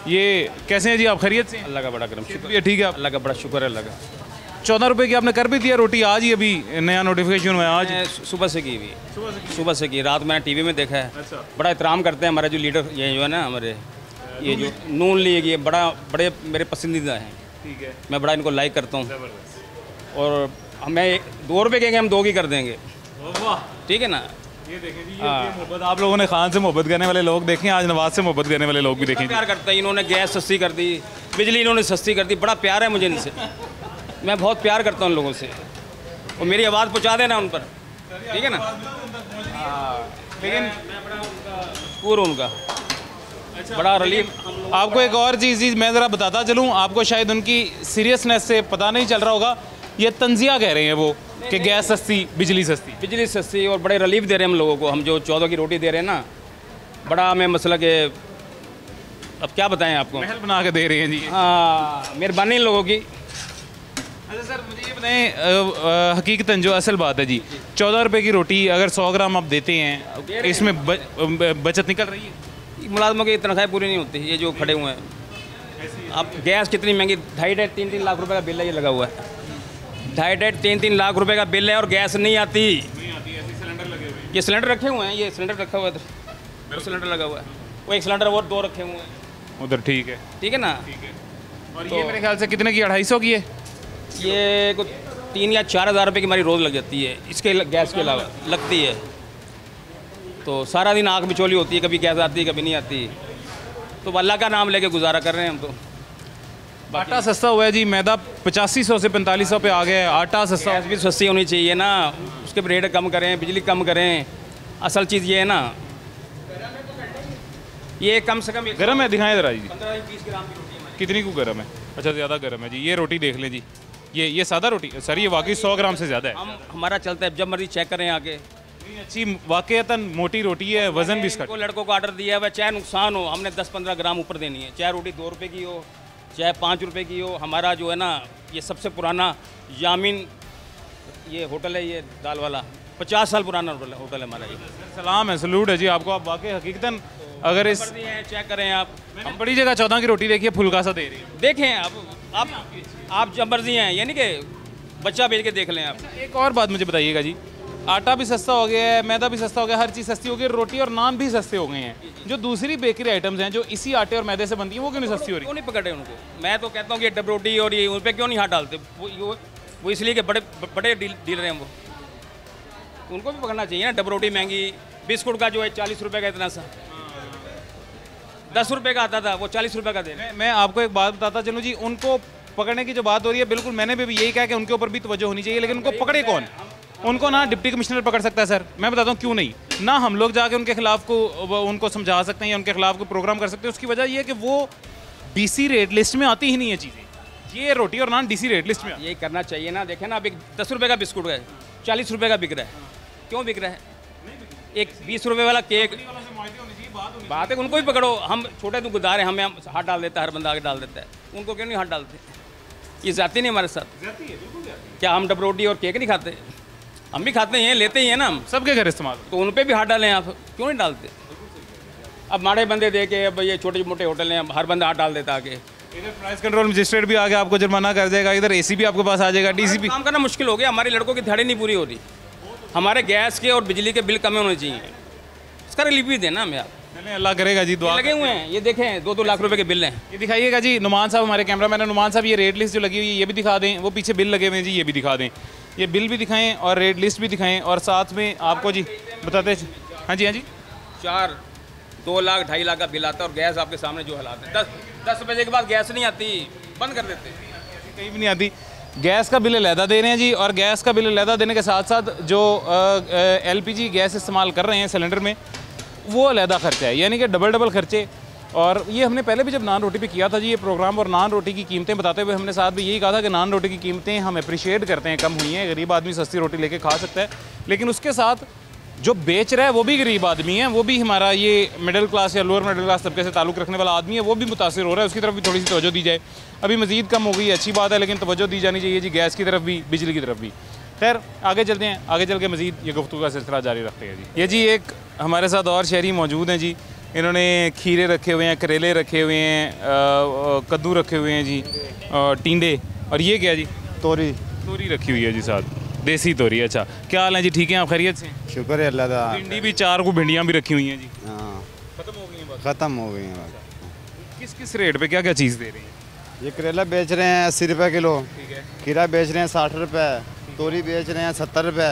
ये कैसे हैं जी आप, खैरियत से? अल्लाह का बड़ा करम, शुक्रिया, ठीक है। अल्लाह का बड़ा शुक्र है अल्लाह का। 14 रुपये की आपने कर भी दिया रोटी आज ही, अभी नया नोटिफिकेशन हुआ है आज? मैं सुबह से की हुई, सुबह से की, रात मैंने टीवी में देखा है। अच्छा। बड़ा एहतराम करते हैं हमारे जो लीडर, ये जो है ना हमारे, ये जो नून लीग, ये बड़े मेरे पसंदीदा हैं। ठीक है, मैं बड़ा इनको लाइक करता हूँ। और हमें 2 रुपये के हम 2 की कर देंगे, वाह, ठीक है ना। ये देखें जी, ये मोहब्बत। आप लोगों ने खान से मोहब्बत करने वाले लोग देखें, आज नवाज से मोहब्बत करने वाले लोग भी देखें। प्यार करते हैं, इन्होंने गैस सस्ती कर दी, बिजली इन्होंने सस्ती कर दी, बड़ा प्यार है मुझे इनसे। मैं बहुत प्यार करता हूँ उन लोगों से, और मेरी आवाज़ पहुँचा देना उन पर, ठीक है ना। लेकिन पूरा उनका बड़ा रिलीफ। आपको एक और चीज़ मैं ज़रा बताता चलूँ, आपको शायद उनकी सीरियसनेस से पता नहीं चल रहा होगा। ये तंजिया कह रहे हैं वो कि गैस सस्ती, बिजली सस्ती, और बड़े रिलीफ दे रहे हैं हम लोगों को। हम जो 14 की रोटी दे रहे हैं ना, बड़ा हमें मसला के अब क्या बताएं आपको, महल बना के दे रहे हैं जी। हाँ, मेहरबानी इन लोगों की। अच्छा सर, मुझे ये बताएं, हकीकतन जो असल बात है जी, 14 रुपये की रोटी अगर 100 ग्राम आप देते हैं, इसमें बचत निकल रही है? मुलाजमों की तनख्वाहें पूरी नहीं होती, ये जो खड़े हुए हैं। अब गैस कितनी महंगी, 2.5-3 लाख रुपए का बिल है, ये लगा हुआ है। 2.5-3 लाख रुपए का बिल है और गैस नहीं आती। सिलेंडर लगे हुए हैं। ये सिलेंडर रखे हुए हैं, ये सिलेंडर रखा हुआ है, वो सिलेंडर लगा हुआ है, वो एक सिलेंडर और 2 रखे हुए हैं उधर, ठीक है, ठीक है ना। और ये मेरे ख्याल से कितने की, 250 की है? ये कुछ 3 या 4 हज़ार रुपये की हमारी रोज़ लग जाती है, इसके गैस के अलावा लगती है। तो सारा दिन आँख बिचौली होती है, कभी गैस आती है कभी नहीं आती। तो अल्लाह का नाम लेके गुजारा कर रहे हैं हम। तो आटा सस्ता हुआ है जी, मैदा 8500 से 4500 पे आ गया है। आटा सस्ता, गैस भी सस्ती होनी चाहिए ना, उसके रेट कम करें, बिजली कम करें। असल चीज़ ये है ना, ये कम से कम गर्म है, दिखाएं ज़रा जी। 15-20 ग्राम की रोटी है। कितनी को गर्म है? अच्छा, ज़्यादा गर्म है जी। ये रोटी देख लें जी, ये सादा रोटी सर, ये वाकई 100 ग्राम से ज़्यादा है। हमारा चलता है, जब मर्जी चेक करें आके। अच्छी वाकईतन मोटी रोटी है, वजन भी इसका। को लड़कों को ऑर्डर दिया है, चाहे नुकसान हो, हमने 10-15 ग्राम ऊपर देनी है। चाहे रोटी 2 रुपये की हो, चाहे 5 रुपये की हो। हमारा जो है ना, ये सबसे पुराना यामीन ये होटल है, ये दाल वाला 50 साल पुराना होटल है हमारा। ये सलाम है, सलूट है जी आपको। आप वाकई हकीकतन अगर इस चेक करें आप, हम बड़ी जगह 14 की रोटी देखिए, फुल्का सा दे रही है। देखें आप जब मर्जी हैं, यानी कि बच्चा भेज के देख लें आप। एक और बात मुझे बताइएगा जी, आटा भी सस्ता हो गया है, मैदा भी सस्ता हो गया, हर चीज़ सस्ती हो गई, रोटी और नान भी सस्ते हो गए हैं। जो दूसरी बेकरी आइटम्स हैं जो इसी आटे और मैदे से बनती हैं, वो क्यों नहीं सस्ती हो रही? क्यों नहीं पकड़े उनको? मैं तो कहता हूँ कि डब रोटी और ये उन पर क्यों नहीं हाथ डालते? वो इसलिए कि बड़े डीलर हैं वो, उनको भी पकड़ना चाहिए ना। डब रोटी महंगी, बिस्कुट का जो है 40 रुपये का इतना सा, 10 रुपये का आता था, वो 40 रुपये का दे। मैं आपको एक बात बताता चलूँ जी, उनको पकड़ने की जो बात हो रही है, बिल्कुल मैंने भी यही कहा कि उनके ऊपर भी तवज्जो होनी चाहिए, लेकिन उनको पकड़े कौन? उनको ना डिप्टी कमिश्नर पकड़ सकता है सर, मैं बताता हूँ क्यों नहीं। ना हम लोग जाके उनके खिलाफ को उनको समझा सकते हैं या उनके खिलाफ को प्रोग्राम कर सकते हैं। उसकी वजह यह है कि वो डीसी रेट लिस्ट में आती ही नहीं है चीज़ें। ये रोटी और नान डीसी रेट लिस्ट में यही करना चाहिए ना। देखें ना, अब एक 10 रुपये का बिस्कुट है 40 रुपये का बिक रहा है, क्यों बिक रहा है? एक 20 रुपये वाला केक, बात है उनको भी पकड़ो। हम छोटे दुकानदार हैं, हमें हाथ डाल देता है, हर बंदा आगे डाल देता है, उनको क्यों नहीं हाथ डालते? ये जाती नहीं हमारे साथ। क्या हम डब रोटी और केक नहीं खाते? हम भी खाते हैं, लेते ही हैं ना हम, सबके घर इस्तेमाल। तो उन पर भी हाथ डालें आप, क्यों नहीं डालते? अब माड़े बंदे दे के, अब ये छोटे मोटे होटल हैं, हर बंदा हाथ डाल देता आगे। इधर प्राइस कंट्रोल मजिस्ट्रेट भी आगे आपको जुर्माना कर देगा, इधर एसी भी आपके पास आ जाएगा, डीसी भी। काम करना मुश्किल हो गया, हमारे लड़कों की दिहाड़ी नहीं पूरी हो रही। हमारे गैस के और बिजली के बिल कम होने चाहिए, इसका रिलीफ भी देना हमें आप। चलें, अल्लाह करेगा जी, दुआ लगे हुए हैं, ये देखें 2-2 लाख रुपए के बिल हैं। ये दिखाइएगा जी। नुमान साहब हमारे कैमरा मैन है, नुमान साहब ये रेट लिस्ट जो लगी हुई है ये भी दिखा दें, वो पीछे बिल लगे हुए हैं जी, ये भी दिखा दें। ये बिल भी दिखाएं और रेट लिस्ट भी दिखाएं, और साथ में आपको जी बताते। हाँ जी, हाँ जी। 2 लाख 2.5 लाख का बिल आता है, और गैस आपके सामने जो हालात है। 10 बजे के बाद गैस नहीं आती, बंद कर देते, कहीं भी नहीं आती। गैस का बिल अलहदा दे रहे हैं जी, और गैस का बिल अलहदा देने के साथ साथ जो LPG गैस इस्तेमाल कर रहे हैं सिलेंडर में, वो अलहदा खर्चा है, यानी कि डबल खर्चे। और ये हमने पहले भी जब नान रोटी पे किया था जी ये प्रोग्राम, और नान रोटी की कीमतें बताते हुए हमने साथ भी यही कहा था कि नान रोटी की कीमतें हम अप्रिशिएट करते हैं कम हुई हैं, गरीब आदमी सस्ती रोटी लेके खा सकता है, लेकिन उसके साथ जो बेच रहा है वो भी गरीब आदमी है, वो भी हमारा ये मिडिल क्लास या लोअर मिडिल क्लास तबके से ताल्लुक़ रखने वाला आदमी है, वो भी मुतासिर हो रहा है, उसकी तरफ भी थोड़ी सी तवज्जो दी जाए। अभी मज़ीद कम हो गई, अच्छी बात है, लेकिन तवज्जो दी जानी चाहिए जी, गैस की तरफ भी, बिजली की तरफ भी। खैर आगे चलते हैं, आगे चल के मज़ीद ये गुफ्तगू का सिलसिला जारी रखते हैं जी। ये जी एक हमारे साथ और शहरी मौजूद हैं जी, इन्होंने खीरे रखे हुए हैं, करेले रखे हुए हैं, कद्दू रखे हुए हैं जी, टिंडे, और ये क्या जी? तोरी रखी हुई है जी साथ, देसी तोरी। अच्छा, क्या हाल है जी? ठीक है आप? खैरियत से? शुक्र है अल्लाह का। भिंडी भी 4 को भिंडियाँ भी रखी हुई हैं जी। हाँ, खत्म हो गई हैं बस? ख़त्म हो गई हैं। किस किस रेट पे क्या क्या चीज़ दे रही हैं? ये करेला बेच रहे हैं 80 रुपये किलो, ठीक है, खीरा बेच रहे हैं 60 रुपये, तोरी बेच रहे हैं 70 रुपये,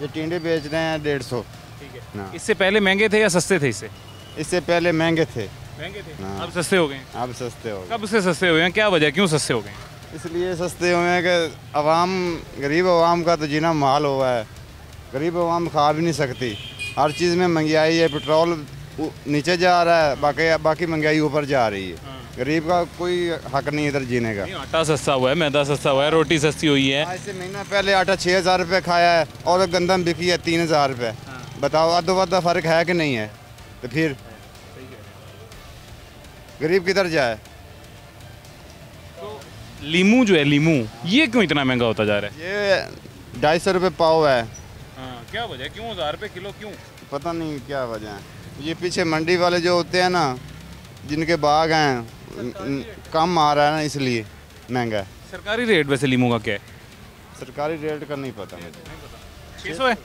ये टिंडे बेच रहे हैं 150। ठीक हाँ। है। इससे पहले महंगे थे या सस्ते थे? इससे पहले महंगे थे, महंगे थे, हाँ। अब सस्ते हो गए? अब सस्ते हो गए। कब से सस्ते हुए हैं? क्या वजह, क्यों सस्ते हो गए? इसलिए सस्ते हुए हैं कि अवाम, गरीब अवाम का तो जीना मुहाल हुआ है, गरीब अवाम खा भी नहीं सकती, हर चीज़ में महंगाई है, पेट्रोल नीचे जा रहा है, बाकी महंगाई ऊपर जा रही है। गरीब का कोई हक नहीं इधर जीने का। आटा सस्ता हुआ है, मैदा सस्ता हुआ है, रोटी सस्ती हुई है। आज से महीना पहले आटा 6000 रुपये खाया है और गंदम बिकी है 3000 रुपये। बताओ अदो फ़र्क है कि नहीं है? तो फिर गरीब किधर जाए? लीमू जो है, लीमू ये क्यों इतना महंगा होता जा रहा है? ये 250 रुपये पाव है। क्या वजह, क्यों 1000 रुपये किलो क्यों? पता नहीं क्या वजह है। ये पीछे मंडी वाले जो होते हैं ना, जिनके बाग हैं, कम आ रहा है ना, इसलिए महंगा है। सरकारी रेट वैसे लीमू का क्या है? सरकारी रेट का नहीं पता मुझे। 600 है?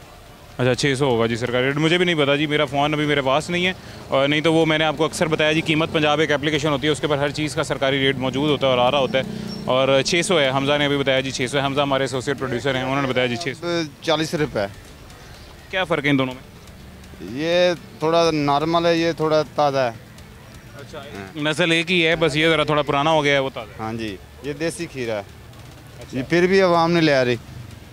अच्छा 600 होगा जी सरकारी रेट, मुझे भी नहीं पता जी, मेरा फ़ोन अभी मेरे पास नहीं है, और नहीं तो वो मैंने आपको अक्सर बताया जी, कीमत पंजाब एक एप्लीकेशन होती है, उसके ऊपर हर चीज़ का सरकारी रेट मौजूद होता है और आ रहा होता है। और 600 है, हमज़ा ने अभी बताया जी 600 है। हमज़ा हमारे एसोसिएट प्रोड्यूसर हैं, उन्होंने बताया जी 600। 40 रुपये। क्या फ़र्क है इन दोनों में? ये थोड़ा नॉर्मल है, ये थोड़ा ताज़ा है। अच्छा, नस्ल एक ही है, बस ये ज़रा थोड़ा पुराना हो गया है, वो ताज़ा। हाँ जी, ये देसी खीरा है। ये फिर भी आवाम नहीं ले आ रही।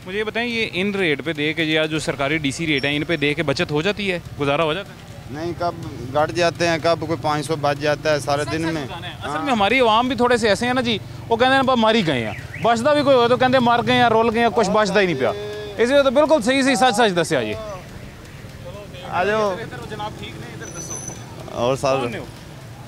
मुझे ये बताएं, ये इन रेट पे दे के या जो सरकारी डीसी रेट है, इन पे दे के बचत हो जाती है, गुजारा हो जाता है? नहीं, कब घट जाते हैं, कब कोई 500 बच जाता है सारे दिन में। असल में हमारी आवाम भी थोड़े से ऐसे हैं ना जी, वो कहते हैं मार ही गए हैं, बचता भी कोई हो तो कहते मर गए या रोल गए, कुछ बचता ही नहीं पिया। इसलिए तो बिल्कुल सही सही सच सच दसिया जी। आ जाओ जनाब, ठीक नहीं इधर दसो। और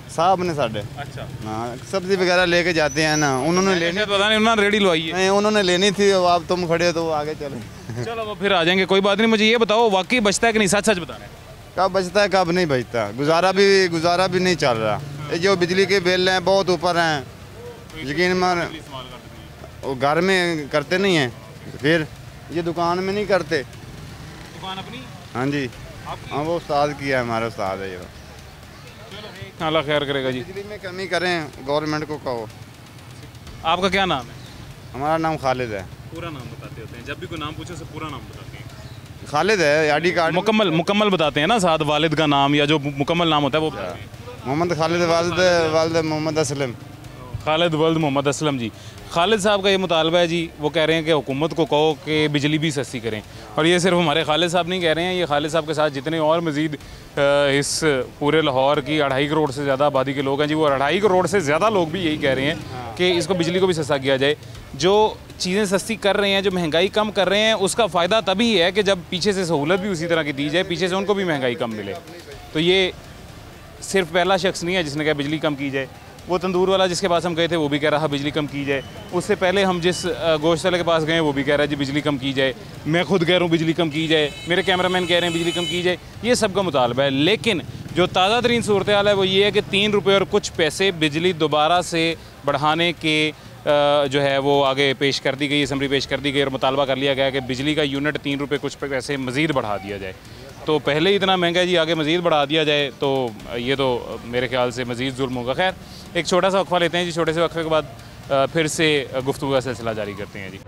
साहब ने साढ़े, अच्छा, हाँ, सब्जी वगैरह लेके जाते हैं ना, उन्होंने लेनी, पता नहीं उन्होंने रेडी लवाई है। नहीं उन्होंने लेनी थी, अब तुम खड़े हो तो वो आगे चले। चलो वो फिर आ जाएंगे, कोई बात नहीं। मुझे ये बताओ वाकई बचता है कि नहीं, सच सच बताना है। कब बचता है कब नहीं बचता, गुजारा भी नहीं चल रहा। ये जो बिजली के बिल हैं बहुत ऊपर हैं, यकीन मान वो घर में करते नहीं हैं, फिर ये दुकान में नहीं करते। दुकान अपनी? हाँ जी, हाँ, वो उस्ताद की है, हमारा उस्ताद है ये। अल्लाह खैर करेगा जी। बिजली में कमी करें, गवर्नमेंट को कहो। आपका क्या नाम है? हमारा नाम खालिद है। पूरा नाम बताते होते हैं, जब भी कोई नाम पूछे उससे पूरा नाम बताते हैं। खालिद है, आईडी कार्ड मुकम्मल बताते हैं ना, साथ वालिद का नाम या जो मुकम्मल नाम होता है वो। मोहम्मद खालिद, वालिद मोहम्मद असलम। खालिद वल्द मोहम्मद असलम जी। खालिद साहब का ये मुतालबा है जी, वो कह रहे हैं कि हुकूमत को कहो कि बिजली भी सस्ती करें, और ये सिर्फ हमारे खालिद साहब नहीं कह रहे हैं, ये खालिद साहब के साथ जितने और मज़ीद इस पूरे लाहौर की 2.5 करोड़ से ज़्यादा आबादी के लोग हैं जी, वो 2.5 करोड़ से ज़्यादा लोग भी यही कह रहे हैं कि इसको बिजली को भी सस्ता किया जाए। जो चीज़ें सस्ती कर रहे हैं, जो महंगाई कम कर रहे हैं, उसका फ़ायदा तभी है कि जब पीछे से सहूलत भी उसी तरह की दी जाए, पीछे से उनको भी महंगाई कम मिले। तो ये सिर्फ पहला शख्स नहीं है जिसने कहा बिजली कम की जाए, वो तंदूर वाला जिसके पास हम गए थे वो भी कह रहा बिजली कम की जाए, उससे पहले हम जिस गोश्त वाले के पास गए वो भी कह रहा है जी बिजली कम की जाए, मैं खुद कह रहा हूँ बिजली कम की जाए, मेरे कैमरामैन कह रहे हैं बिजली कम की जाए, ये सबका मुतालबा है। लेकिन जो ताज़ा तरीन सूरत हाल है वो ये है कि 3 रुपये और कुछ पैसे बिजली दोबारा से बढ़ाने के जो है वो आगे पेश कर दी गई, असम्बली पेश कर दी गई और मुतालबा कर लिया गया कि बिजली का यूनिट 3 रुपये कुछ पैसे मज़ीद बढ़ा दिया जाए। तो पहले ही इतना महंगा है जी, आगे मज़ीद बढ़ा दिया जाए तो ये तो मेरे ख्याल से मज़ीद जुल्म होगा। खैर एक छोटा सा वक्फा लेते हैं जी, छोटे से वक्फे के बाद फिर से गुफ्तगू का सिलसिला जारी करते हैं जी।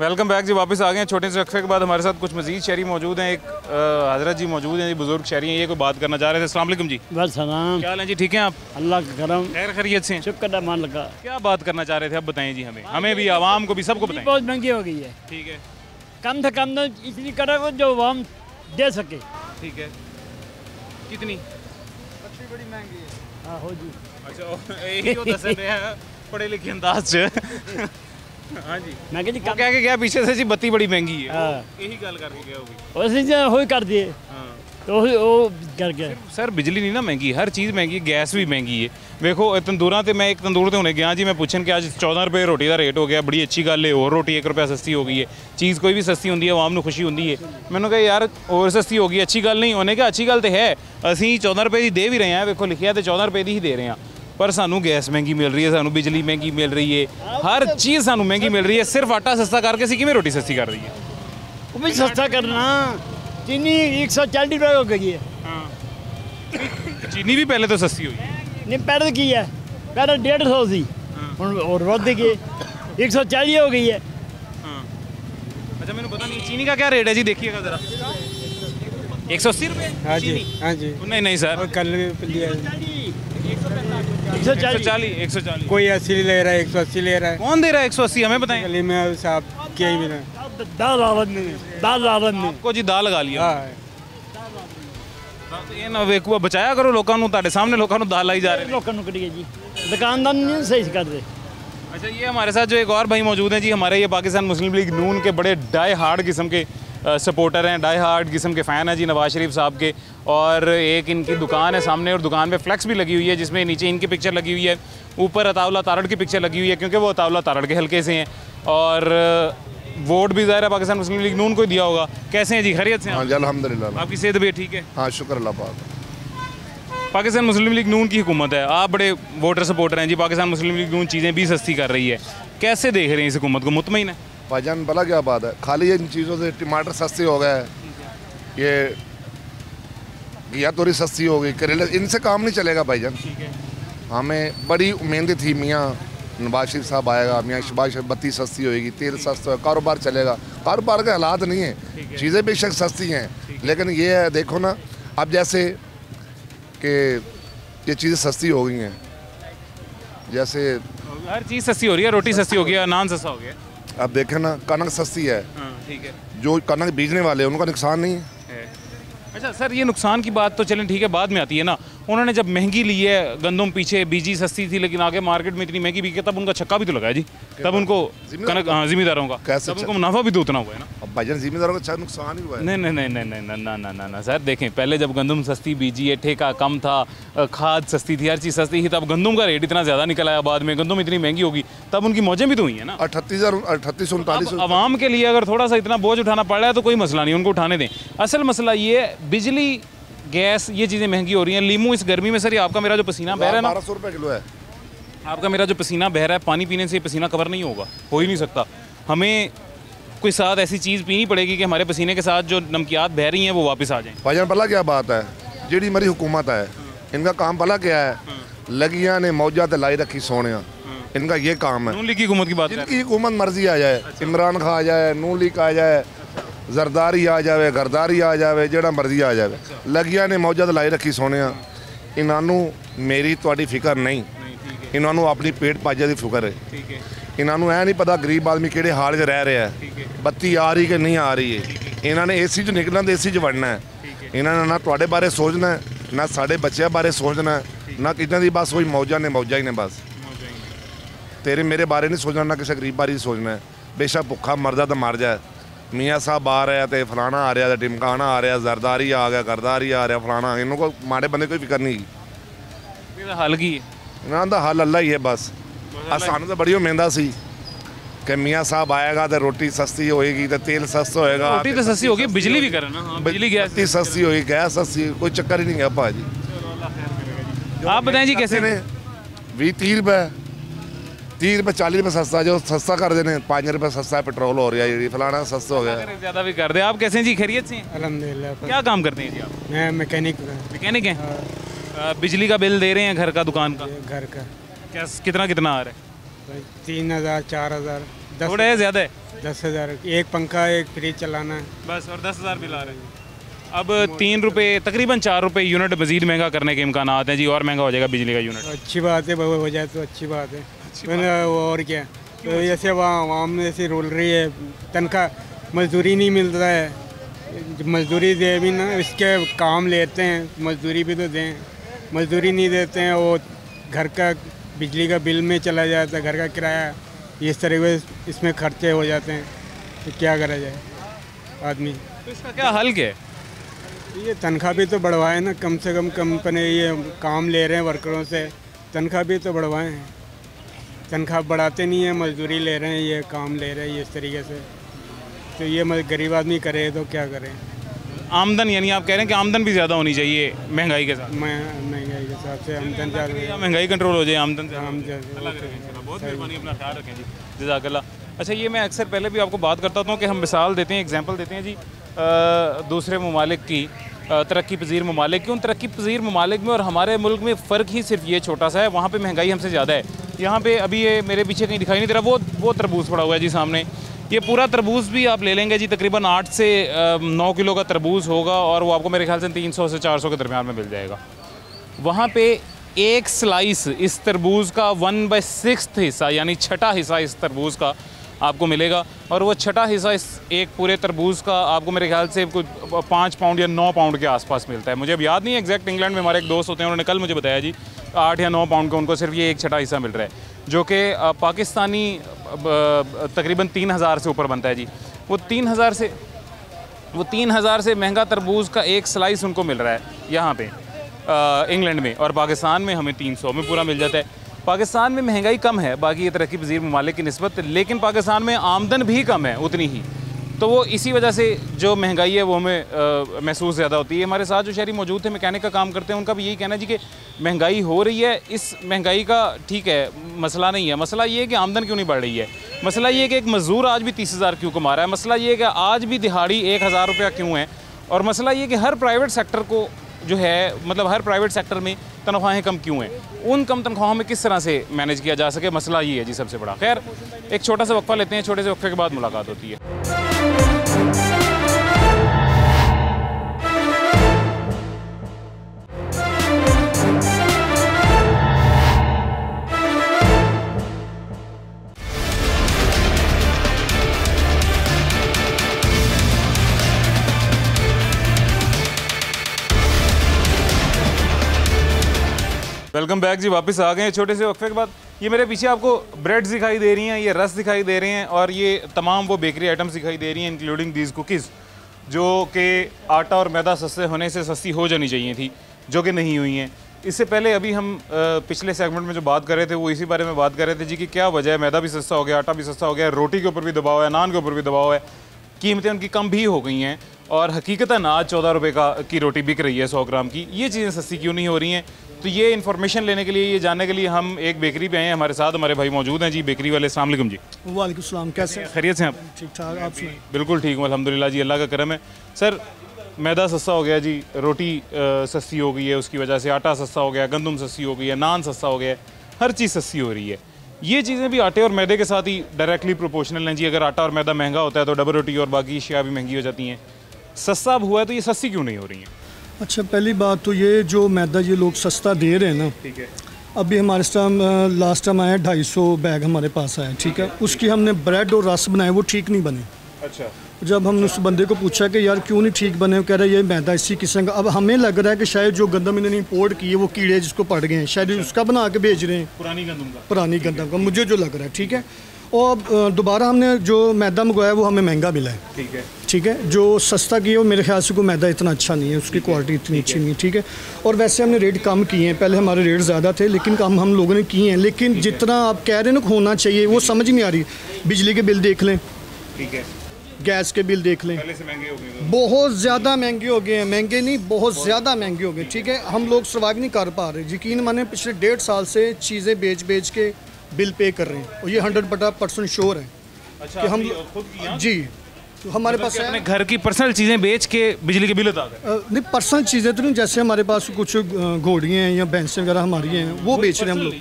वेलकम बैक जी, वापस आ गए हैं छोटे से वक्फे के बाद। हमारे साथ कुछ मजीद शहरी मौजूद हैं। एक हजरत जी मौजूद हैं जी, बुजुर्ग शहरी हैं, ये कोई बात करना चाह रहे थे। अस्सलाम वालेकुम जी। बस सलाम। क्या हाल है जी, ठीक हैं आप? अल्लाह का करम, खैर खैरियत से हैं? शुक्र मान लगा। क्या बात करना चाह रहे थे, अब बताएं जी हमें भी, आवाम को भी, सबको बताएं। बहुत महंगी हो गई है, ठीक है, कम से कम तो इतनी करो जो आवाम दे सके। ठीक है, कितनी? बड़ी महंगी है। हाँ हो जी। अच्छा, यही तो दस रहे हैं पढ़े लिखे अंदाज से। हाँ जी, मैं कह जी वो कह के गया पीछे से जी बत्ती बड़ी महंगी है, हाँ। यही गल करके गया होगी। वैसे जो हो ही कर दिए हाँ तो वो कर गया। सर बिजली नहीं ना महंगी, हर चीज़ महंगी है, गैस भी महंगी है। देखो तंदूरा तो मैं एक तंदूर तो होने गया जी, मैं पूछन कि आज 14 रुपये रोटी का रेट हो गया, बड़ी अच्छी गल है, और रोटी 1 रुपया सस्ती हो गई है। चीज़ कोई भी सस्ती होती है, आवाम को खुशी होती है। मैंने कहा यार और सस्ती हो गई, अच्छी गल नहीं होने का, अच्छी गल तो है, असी 14 रुपये की दे भी रहे हैं, देखो लिखिया तो 14 रुपये की ही दे रहे हैं, पर सानू गैस महंगी मिल रही है, सानू बिजली महंगी मिल रही है, हर चीज़ सानू महंगी मिल रही है। सिर्फ आटा सस्ता करके सी किमें रोटी सस्ती कर रही है? वो भी सस्ता करना, चीनी 140 रुपये हो गई है। चीनी भी पहले तो सस्ती हुई, नहीं पहले की है, पहले 150 थी और बढ़ गई 140 हो गई है। अच्छा मैंने पता नहीं चीनी का क्या रेट है जी, देखिएगा जरा। 180 रुपये? हाँ जी, हाँ जी। नहीं सर, कल लिया 140। कोई 80 ले रहा है, 180 ले रहा है। कौन दे रहा है 180, हमें बताएं। गली में साहब क्या ही मिला। दाल आवन में आपको जी दाल लगा लिया। हाँ ਇਹ ਨਾ ਵੇਖੂਆ ਬਚਾਇਆ ਕਰੋ ਲੋਕਾਂ ਨੂੰ, ਤੁਹਾਡੇ ਸਾਹਮਣੇ ਲੋਕਾਂ ਨੂੰ दाल लाई जा रहे हैं। लोगों को कटिए जी, दुकानदार नहीं सही कर दे। अच्छा ये हमारे साथ जो एक और भाई मौजूद हैं जी, हमारे ये पाकिस्तान मुस्लिम लीग नून के बड़े डाई हार्ड किस्म के सपोर्टर हैं, डाई हार्ड किस्म के फ़ैन हैं जी नवाज शरीफ साहब के। और एक इनकी दुकान है सामने, और दुकान में फ्लेक्स भी लगी हुई है जिसमें नीचे इनकी पिक्चर लगी हुई है, ऊपर अताउल्ला तारड़ की पिक्चर लगी हुई है, क्योंकि वो अताउल्ला तारड़ के हल्के से हैं। और वोट भी ज़ाहिर है पाकिस्तान मुस्लिम लीग नून को दिया होगा। कैसे हैं जी, खैरियत से हैं? हाँ जी अल्हम्दुलिल्लाह। आपकी सेहत भी ठीक है? हाँ शुक्र अल्लाह पाक। पाकिस्तान मुस्लिम लीग नून की हुकूमत है, आप बड़े वोटर सपोर्टर हैं जी, पाकिस्तान मुस्लिम लीग नून चीज़ें भी सस्ती कर रही है, कैसे देख रहे हैं इस हुकूमत को, मुतमईन है? भाईजान भला क्या बात है, खाली इन चीज़ों से टमाटर सस्ते हो गए, ये घिया तोरी सस्ती हो गई, करेले, इनसे काम नहीं चलेगा भाईजान। हमें बड़ी उम्मीदें थी, मियाँ नवाज शरीफ साहब आएगा, मियाँ शहबाज शरीफ बत्ती सस्ती होएगी, तेल सस्ता होगा, कारोबार चलेगा। कारोबार के हालात नहीं है, चीज़ें बेशक सस्ती हैं, लेकिन ये है देखो ना, अब जैसे कि ये चीज़ें सस्ती हो गई हैं, जैसे हर चीज़ सस्ती हो रही है, रोटी सस्ती हो गई, नान सस्ता हो गया। अब देखें ना, कनक सस्ती है, ठीक है, जो कनक बीजने वाले हैं उनका नुकसान नहीं है। अच्छा सर ये नुकसान की बात तो चलें ठीक है, बाद में आती है ना, उन्होंने जब महंगी ली है गंदम, पीछे बीजी सस्ती थी लेकिन आगे मार्केट में इतनी महंगी बिकी, तब उनका छक्का भी तो लगा है जी, तब उनको कनक, हाँ जिम्मेदारों का, तब उनको मुनाफा भी तो उतना हुआ है ना। अब भाईजान जिम्मेदारों का नुकसान ही हुआ है। नहीं सर देखें, पहले जब गंदम सस्ती बीजी है, ठेका कम था, खाद सस्ती थी, हर चीज़ सस्ती थी, तब गंदम का रेट इतना ज़्यादा निकल आया, बाद में गंदम इतनी महंगी होगी, तब उनकी मौजें भी तो हुई है ना। 38-39 आवाम के लिए अगर थोड़ा सा इतना बोझ उठाना पड़ रहा है तो कोई मसला नहीं, उनको उठाने दें। असल मसला ये बिजली, गैस, ये चीज़ें महंगी हो रही हैं। लीमू इस गर्मी में सर, ये आपका मेरा जो पसीना बह रहा है ना, 1200 रुपये किलो है, आपका मेरा जो पसीना बह रहा है, पानी पीने से ये पसीना कवर नहीं होगा, हो ही नहीं सकता। हमें कोई साथ ऐसी चीज़ पीनी पड़ेगी कि हमारे पसीने के साथ जो नमकियात बह रही हैं वो वापस आ जाएं। भाईजान भला क्या बात है, जेडी मरी हुकूमत है, इनका काम भला क्या है, लगियां ने मौजा ते लाई रखी सोने, इनका ये काम है। नून लीग की हुकूमत की बात कर रहे जिनकी हुकूमत मर्जी आ जाए, इमरान खान आ जाए, नून लीग आ जाए, जरदारी आ जाए, गरदारी आ जाए, जेड़ा मर्जी आ जाए, लगियां ने मौजा ते लाई रखी सोने, इन्हों मेरी तुहाडी फिक्र नहीं, इन्हों अपनी पेट पाजे की फिक्र है। इन्हों ऐ नहीं पता गरीब आदमी किहड़े हाल च रह रहा है, बत्ती आ रही कि नहीं आ रही है, इन्होंने एसी च निकलना तो एसी च वड़ना है, इन्होंने ना तुहाडे बारे सोचना है, ना साडे बच्चों बारे सोचना है, ना किसी दी बस कोई मौजा ही ने, बस तेरे मेरे बारे नहीं सोचना, ना किसी गरीब बारे सोचना है। बेशक भुखा मरदा तो मर जाए, मियाँ साहब आ रहा है तो फलाना आ रहा है, टिमकाना आ रहा है, जरदारी आ गया, गरदारी आ रहा, फलाना, इन्हों को माड़े बंदे कोई फिक्र नहीं की। हल की इन्हों का हल अल्लाह ही है बस। सानू तो बड़ी उम्मीद सी कि मियाँ साहब आएगा तो रोटी सस्ती होएगी, तो तेल सस्ता होएगा, रोटी तो सस्ती होगी, बिजली भी करे ना, बिजली गैस सस्ती होगी, गैस सस्ती, कोई चक्कर ही नहीं है भाजी। आप बताएं जी कैसे ने 20-30 रुपये 30 रुपये 40 रुपये सस्ता, जो सस्ता कर देने 5 रुपये सस्ता है, पेट्रोल हो रहा है, फलाना सस्ता हो गया, ज़्यादा भी कर दे। आप कैसे हैं जी, खैरियत से? अल्हम्दुलिल्लाह। क्या काम करते हैं जी आप? मैं मैकेनिक हैं। बिजली का बिल दे रहे हैं घर का, दुकान का, घर का क्या कितना आ रहा है? 3000 4000। थोड़ा है ज़्यादा है? 10,000 एक पंखा एक फ्रिज चलाना है बस, और 10,000 बिल आ रहे हैं। अब 3 रुपये तकरीबन 4 रुपये यूनिट मज़ीद महंगा करने के इम्कान हैं जी, और महंगा हो जाएगा बिजली का यूनिट। अच्छी बात है, हो जाए तो अच्छी बात है। और क्या, तो जैसे आवाम जैसे रोल रही है, तनख्वाह मजदूरी नहीं मिल रहा है, मजदूरी दे भी ना, इसके काम लेते हैं, मजदूरी भी तो दें, मजदूरी नहीं देते हैं, वो घर का बिजली का बिल में चला जाता है, घर का किराया, इस तरह के इसमें खर्चे हो जाते हैं, तो क्या करा जाए आदमी। तो इसका क्या हल क्या है? ये तनख्वाह भी तो बढ़वाए ना, कम से कम कंपनी ये काम ले रहे हैं वर्करों से, तनख्वाह भी तो बढ़वाए हैं, तनख्वाह बढ़ाते नहीं है, मजदूरी ले रहे हैं, ये काम ले रहे हैं इस तरीके से, तो ये गरीब आदमी करे तो क्या करें। आमदन, यानी आप कह रहे हैं कि आमदन भी ज़्यादा होनी चाहिए महंगाई के साथ? महंगाई के साथ से आमदन ज़्यादा, महंगाई कंट्रोल हो जाए, आमदन से बहुत मेहरबानी, अपना ख्याल रखें जी, जज़ाकल्लाह। अच्छा, ये मैं अक्सर पहले भी आपको बात करता हूँ कि हम मिसाल देते हैं, एग्जांपल देते हैं जी दूसरे ममालिक की, तरक्की पजीर ममालिक की। उन तरक्की पजीर ममालिक में और हमारे मुल्क में फ़र्क ही सिर्फ ये छोटा सा है, वहाँ पे महंगाई हमसे ज़्यादा है। यहाँ पे अभी ये मेरे पीछे कहीं दिखाई नहीं दे रहा, वो तरबूज पड़ा हुआ है जी सामने, ये पूरा तरबूज भी आप ले लेंगे जी, तकरीबन 8 से 9 किलो का तरबूज होगा, और वो आपको मेरे ख्याल से 300 से 400 के दरमियान में मिल जाएगा। वहाँ पे एक स्लाइस इस तरबूज का 1/6 हिस्सा, यानी छठा हिस्सा इस तरबूज का आपको मिलेगा, और वो छठा हिस्सा इस एक पूरे तरबूज का आपको मेरे ख्याल से कुछ 5 पाउंड या 9 पाउंड के आसपास मिलता है। मुझे अब याद नहीं है एग्जैक्ट, इंग्लैंड में हमारे एक दोस्त होते हैं, उन्होंने कल मुझे बताया जी 8 या 9 पाउंड का उनको सिर्फ ये एक छठा हिस्सा मिल रहा है, जो कि पाकिस्तानी तकरीबन 3,000 से ऊपर बनता है जी। वो 3,000 से महंगा तरबूज का एक स्लाइस उनको मिल रहा है यहाँ पे इंग्लैंड में, और पाकिस्तान में हमें 300 में पूरा मिल जाता है। पाकिस्तान में महंगाई कम है बाकी ये तरक्की पजीर ममालिक की निस्बत, लेकिन पाकिस्तान में आमदन भी कम है उतनी ही, तो वो इसी वजह से जो महंगाई है वो हमें महसूस ज़्यादा होती है। हमारे साथ जो शहरी मौजूद थे, मैकेनिक का काम करते हैं, उनका भी यही कहना है जी कि महंगाई हो रही है, इस महंगाई का ठीक है मसला नहीं है, मसला ये है कि आमदन क्यों नहीं बढ़ रही है, मसला ये है कि एक मज़दूर आज भी 30,000 क्यों कमा रहा है, मसला ये है कि आज भी दिहाड़ी 1,000 रुपया क्यों है, और मसला ये कि हर प्राइवेट सेक्टर को जो है, मतलब हर प्राइवेट सेक्टर में तनख्वाहें कम क्यों हैं, उन कम तनख्वाहों में किस तरह से मैनेज किया जा सके, मसला ये है जी सबसे बड़ा। खैर, एक छोटा सा वक्फा लेते हैं, छोटे से वक्फे के बाद मुलाकात होती है। वेलकम बैक जी, वापस आ गए छोटे से वक्फे के बाद। ये मेरे पीछे आपको ब्रेड्स दिखाई दे रही हैं, ये रस दिखाई दे रहे हैं, और ये तमाम वो बेकरी आइटम्स दिखाई दे रही हैं, इंक्लूडिंग दीज कुकीज़, जो कि आटा और मैदा सस्ते होने से सस्ती हो जानी चाहिए थी, जो कि नहीं हुई हैं। इससे पहले अभी हम पिछले सेगमेंट में जो बात कर रहे थे वो इसी बारे में बात कर रहे थे जी कि क्या वजह है, मैदा भी सस्ता हो गया, आटा भी सस्ता हो गया, रोटी के ऊपर भी दबाव है, नान के ऊपर भी दबाव है, कीमतें उनकी कम भी हो गई हैं, और हकीकतन आज 14 रुपये की रोटी बिक रही है 100 ग्राम की। ये चीज़ें सस्ती क्यों नहीं हो रही हैं? तो ये इन्फॉर्मेशन लेने के लिए, ये जानने के लिए हम एक बेकरी पे आए हैं। हमारे साथ हमारे भाई मौजूद हैं जी, बेकरी वाले। अस्सलाम वालेकुम जी। वालेकुम सलाम, कैसे खैरियत से हैं आप? ठीक ठाक, आप सुनाइए। बिल्कुल ठीक हूँ अल्हम्दुलिल्लाह जी, अल्लाह का करम है। सर, मैदा सस्ता हो गया जी, रोटी सस्ती हो गई है, उसकी वजह से आटा सस्ता हो गया, गंदम सस्ती हो गई है, नान सस्ता हो गया है, हर चीज़ सस्ती हो रही है। ये चीज़ें भी आटे और मैदे के साथ ही डायरेक्टली प्रोपोर्शनल हैं जी। अगर आटा और मैदा महंगा होता है तो डबल रोटी और बाकी अशिया भी महंगी हो जाती हैं। सस्ता अब हुआ है तो ये सस्ती क्यों नहीं हो रही हैं? अच्छा, पहली बात तो ये जो मैदा ये लोग सस्ता दे रहे हैं ना, ठीक है, अभी हमारे लास्ट टाइम आया 250 बैग हमारे पास आया, ठीक है, उसकी हमने ब्रेड और रस बनाए, वो ठीक नहीं बने। अच्छा, जब हमने उस बंदे को पूछा कि यार क्यों नहीं ठीक बने, वो कह रहा है ये मैदा इसी किस्म का। अब हमें लग रहा है कि शायद जो गंदम इन्होंने इंपोर्ट की है वो कीड़े जिसको पड़ गए हैं, शायद उसका बना के भेज रहे हैं, पुरानी गंदम का, मुझे जो लग रहा है, ठीक है। और दोबारा हमने जो मैदा मंगवाया वो हमें महंगा मिला है, ठीक है, ठीक है। जो सस्ता किया वो मेरे ख्याल से कोई मैदा इतना अच्छा नहीं है, उसकी क्वालिटी इतनी अच्छी नहीं है, ठीक है। और वैसे हमने रेट कम किए हैं, पहले हमारे रेट ज़्यादा थे लेकिन कम हम लोगों ने किए हैं, लेकिन जितना आप कह रहे हैं ना होना चाहिए वो समझ नहीं आ रही। बिजली के बिल देख लें, ठीक है, गैस के बिल देख लें, पहले से महंगे हो गए, बहुत ज़्यादा महंगे हो गए हैं, महंगे नहीं बहुत ज़्यादा महंगे हो गए, ठीक है। हम लोग सर्वाइव नहीं कर पा रहे, यकीन माने पिछले 1.5 साल से चीज़ें बेच के बिल पे कर रहे हैं, और ये 100% श्योर है। अच्छा, कि हम खुद किया? जी, तो हमारे पास अपने घर की पर्सनल चीज़ें बेच के बिजली के बिल अदा कर, नहीं पर्सनल चीज़ें तो नहीं, जैसे हमारे पास कुछ घोड़ियाँ हैं या भैंसें वगैरह हमारी हैं वो बेच रहे हैं हम लोग,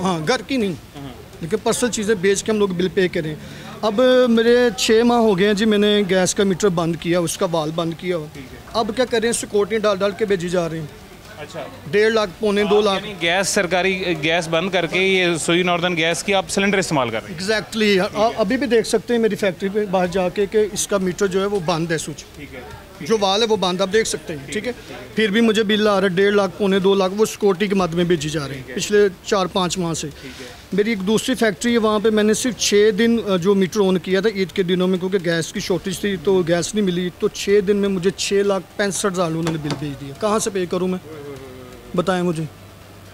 हाँ घर की नहीं, लेकिन पर्सनल चीज़ें बेच के हम लोग बिल पे करें। अब मेरे 6 माह हो गए हैं जी, मैंने गैस का मीटर बंद किया, उसका वाल बंद किया। अब क्या करें, सिक्योरिटी डाल डाल के भेजी जा रही हैं। अच्छा, 1.5 लाख पौने 2 लाख। गैस सरकारी गैस बंद करके ये सुई नॉर्दर्न गैस की आप सिलेंडर इस्तेमाल कर रहे हैं? एग्जैक्टली अभी भी देख सकते हैं मेरी फैक्ट्री पे बाहर जाके कि इसका मीटर जो है वो बंद है, स्विच जो वाल है वो बंद, आप देख सकते हैं। ठीक है, फिर भी मुझे बिल आ रहा है 1.5 लाख पौने 2 लाख, वो सिक्योरिटी के मद में भेजी जा रही है पिछले 4-5 माह से। मेरी एक दूसरी फैक्ट्री है, वहाँ पे मैंने सिर्फ 6 दिन जो मीटर ऑन किया था ईद के दिनों में, क्योंकि गैस की शॉर्टेज थी तो गैस नहीं मिली, तो 6 दिन में मुझे 6,65,000 उन्होंने बिल भेज दिया। कहाँ से पे करूँ मैं, बताएं मुझे।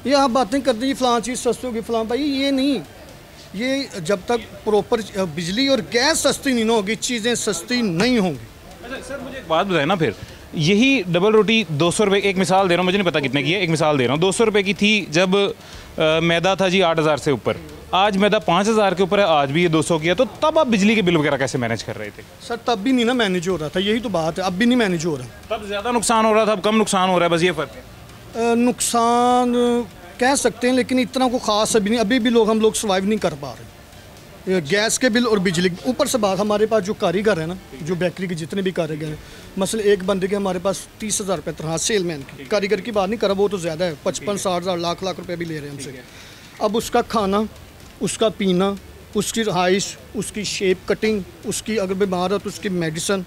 ये आप बातें करते हैं फ़लाँ चीज़ सस्ती होगी फ़लाँ, भाई ये नहीं, ये जब तक प्रॉपर बिजली और गैस सस्ती नहीं होगी चीज़ें सस्ती नहीं होंगी। अच्छा सर, मुझे एक बात बताएं ना, फिर यही डबल रोटी 200 रुपये, एक मिसाल दे रहा हूँ, मुझे नहीं पता कितने की है, एक मिसाल दे रहा हूँ, 200 रुपये की थी जब मैदा था जी 8,000 से ऊपर, आज मैदा 5,000 के ऊपर है, आज भी ये 200 की है, तो तब आप बिजली के बिल वगैरह कैसे मैनेज कर रहे थे? सर तब भी नहीं ना मैनेज हो रहा था, यही तो बात है, अब भी नहीं मैनेज हो रहा। तब ज़्यादा नुकसान हो रहा था, अब कम नुकसान हो रहा है, बस ये फ़र्क है। नुकसान कह सकते हैं, लेकिन इतना को ख़ास अभी नहीं, अभी भी हम लोग सर्वाइव नहीं कर पा रहे। गैस के बिल और बिजली, ऊपर से बात हमारे पास जो कारीगर है ना, जो बेकरी के जितने भी कारीगर हैं, मसलन एक बंदे के हमारे पास 30,000 रुपये तनख्वाह, सेलमैन की, कारीगर की बात नहीं कर रहा, वो तो ज़्यादा है, 55-60,000 लाख रुपये भी ले रहे हैं हमसे। अब उसका खाना, उसका पीना, उसकी रहाइश, उसकी शेप कटिंग, उसकी अगर बीमार हो तो उसकी मेडिसन,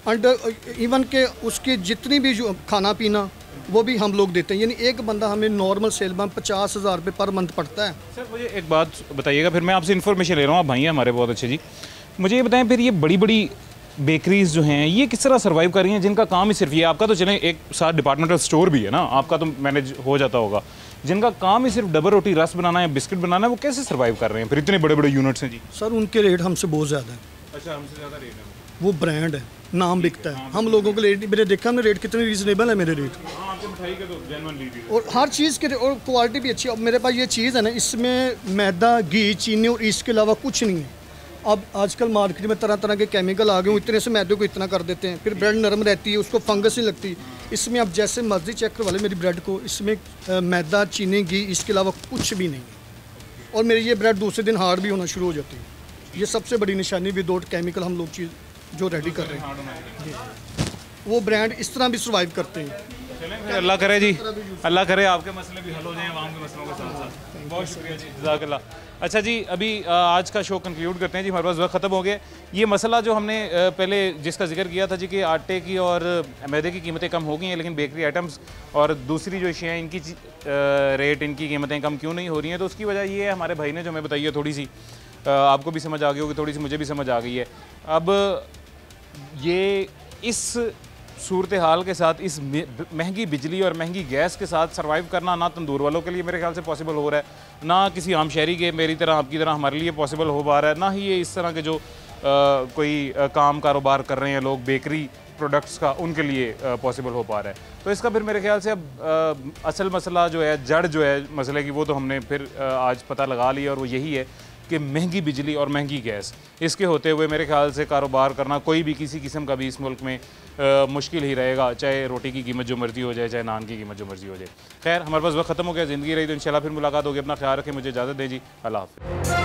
अंडर इवन के उसकी जितनी भी जो खाना पीना वो भी हम लोग देते हैं। यानी एक बंदा हमें नॉर्मल सेलमैन 50,000 रुपये पर मंथ पड़ता है। सर मुझे एक बात बताइएगा, फिर मैं आपसे इन्फॉर्मेशन ले रहा हूँ, आप भाई हैं हमारे बहुत अच्छे जी, मुझे ये बताएं फिर ये बड़ी बड़ी बेकरीज जो हैं ये किस तरह सर्वाइव कर रही हैं, जिनका काम ही सिर्फ ये, आपका तो चलें एक साथ डिपार्टमेंटल स्टोर भी है ना, आपका तो मैनेज हो जाता होगा, जिनका काम ही सिर्फ डबल रोटी रस बनाना है, बिस्किट बनाना है, वो कैसे सर्वाइव कर रहे हैं फिर, इतने बड़े बड़े यूनिट्स हैं जी? सर उनके रेट हमसे बहुत ज़्यादा है। अच्छा, हमसे ज़्यादा रेट है, वो ब्रांड है, नाम बिकता है, हम लोगों के रेट, मेरे देखा हमने रेट कितने रीजनेबल है मेरे रेट, मिठाई के तो जेन्युइन रेट और हर चीज़ के, और क्वालिटी भी अच्छी है। अब मेरे पास ये चीज़ है ना, इसमें मैदा, घी, चीनी और इसके अलावा कुछ नहीं है। अब आजकल मार्केट में तरह तरह के केमिकल आ गए, इतने से मैदे को इतना कर देते हैं, फिर ब्रेड नरम रहती है, उसको फंगस नहीं लगती। इसमें अब जैसे मर्जी चेक करवा ले मेरी ब्रेड को, इसमें मैदा, चीनी, घी, इसके अलावा कुछ भी नहीं है। और मेरी ये ब्रेड दूसरे दिन हार्ड भी होना शुरू हो जाती है। ये सबसे बड़ी निशानी, विदाउट केमिकल हम लोग चीज़ जो रेडी कर रहे हैं, वो ब्रांड इस तरह भी सर्वाइव करते हैं। अल्लाह करे जी, अल्लाह करे आपके मसले भी हल हो जाएं, आवाम के मसलों के साथ साथ। बहुत शुक्रिया जी, जज़ाकल्लाह। अच्छा जी, अभी आज का शो कंक्लूड करते हैं जी, हमारे पास वक्त ख़त्म हो गया। ये मसला जो हमने पहले जिसका जिक्र किया था जी कि आटे की और मैदे की कीमतें कम हो गई हैं, लेकिन बेकरी आइटम्स और दूसरी जो अशियाँ इनकी रेट, इनकी कीमतें कम क्यों नहीं हो रही हैं, तो उसकी वजह ये है, हमारे भाई ने जो हमें बताई है, थोड़ी सी आपको भी समझ आ गई होगी, थोड़ी सी मुझे भी समझ आ गई है। अब ये इस सूरत हाल के साथ, इस महंगी बिजली और महंगी गैस के साथ सर्वाइव करना ना तंदूर वालों के लिए मेरे ख्याल से पॉसिबल हो रहा है, ना किसी आम शहरी के मेरी तरह आपकी तरह हमारे लिए पॉसिबल हो पा रहा है, ना ही ये इस तरह के जो कोई काम कारोबार कर रहे हैं लोग बेकरी प्रोडक्ट्स का, उनके लिए पॉसिबल हो पा रहा है। तो इसका फिर मेरे ख्याल से अब असल मसला जो है, जड़ जो है मसले की, वो तो हमने फिर आज पता लगा लिया, और वो यही है कि महंगी बिजली और महंगी गैस, इसके होते हुए मेरे ख्याल से कारोबार करना कोई भी किसी किस्म का भी इस मुल्क में मुश्किल ही रहेगा, चाहे रोटी की कीमत जो मर्जी हो जाए, चाहे नान की कीमत जो मर्जी हो जाए। खैर, हमारे पास वक्त ख़त्म हो गया, ज़िंदगी रही तो इंशाल्लाह फिर मुलाकात होगी। अपना ख्याल रखें, मुझे इजाज़त दें जी, अल्लाह हाफ़िज़।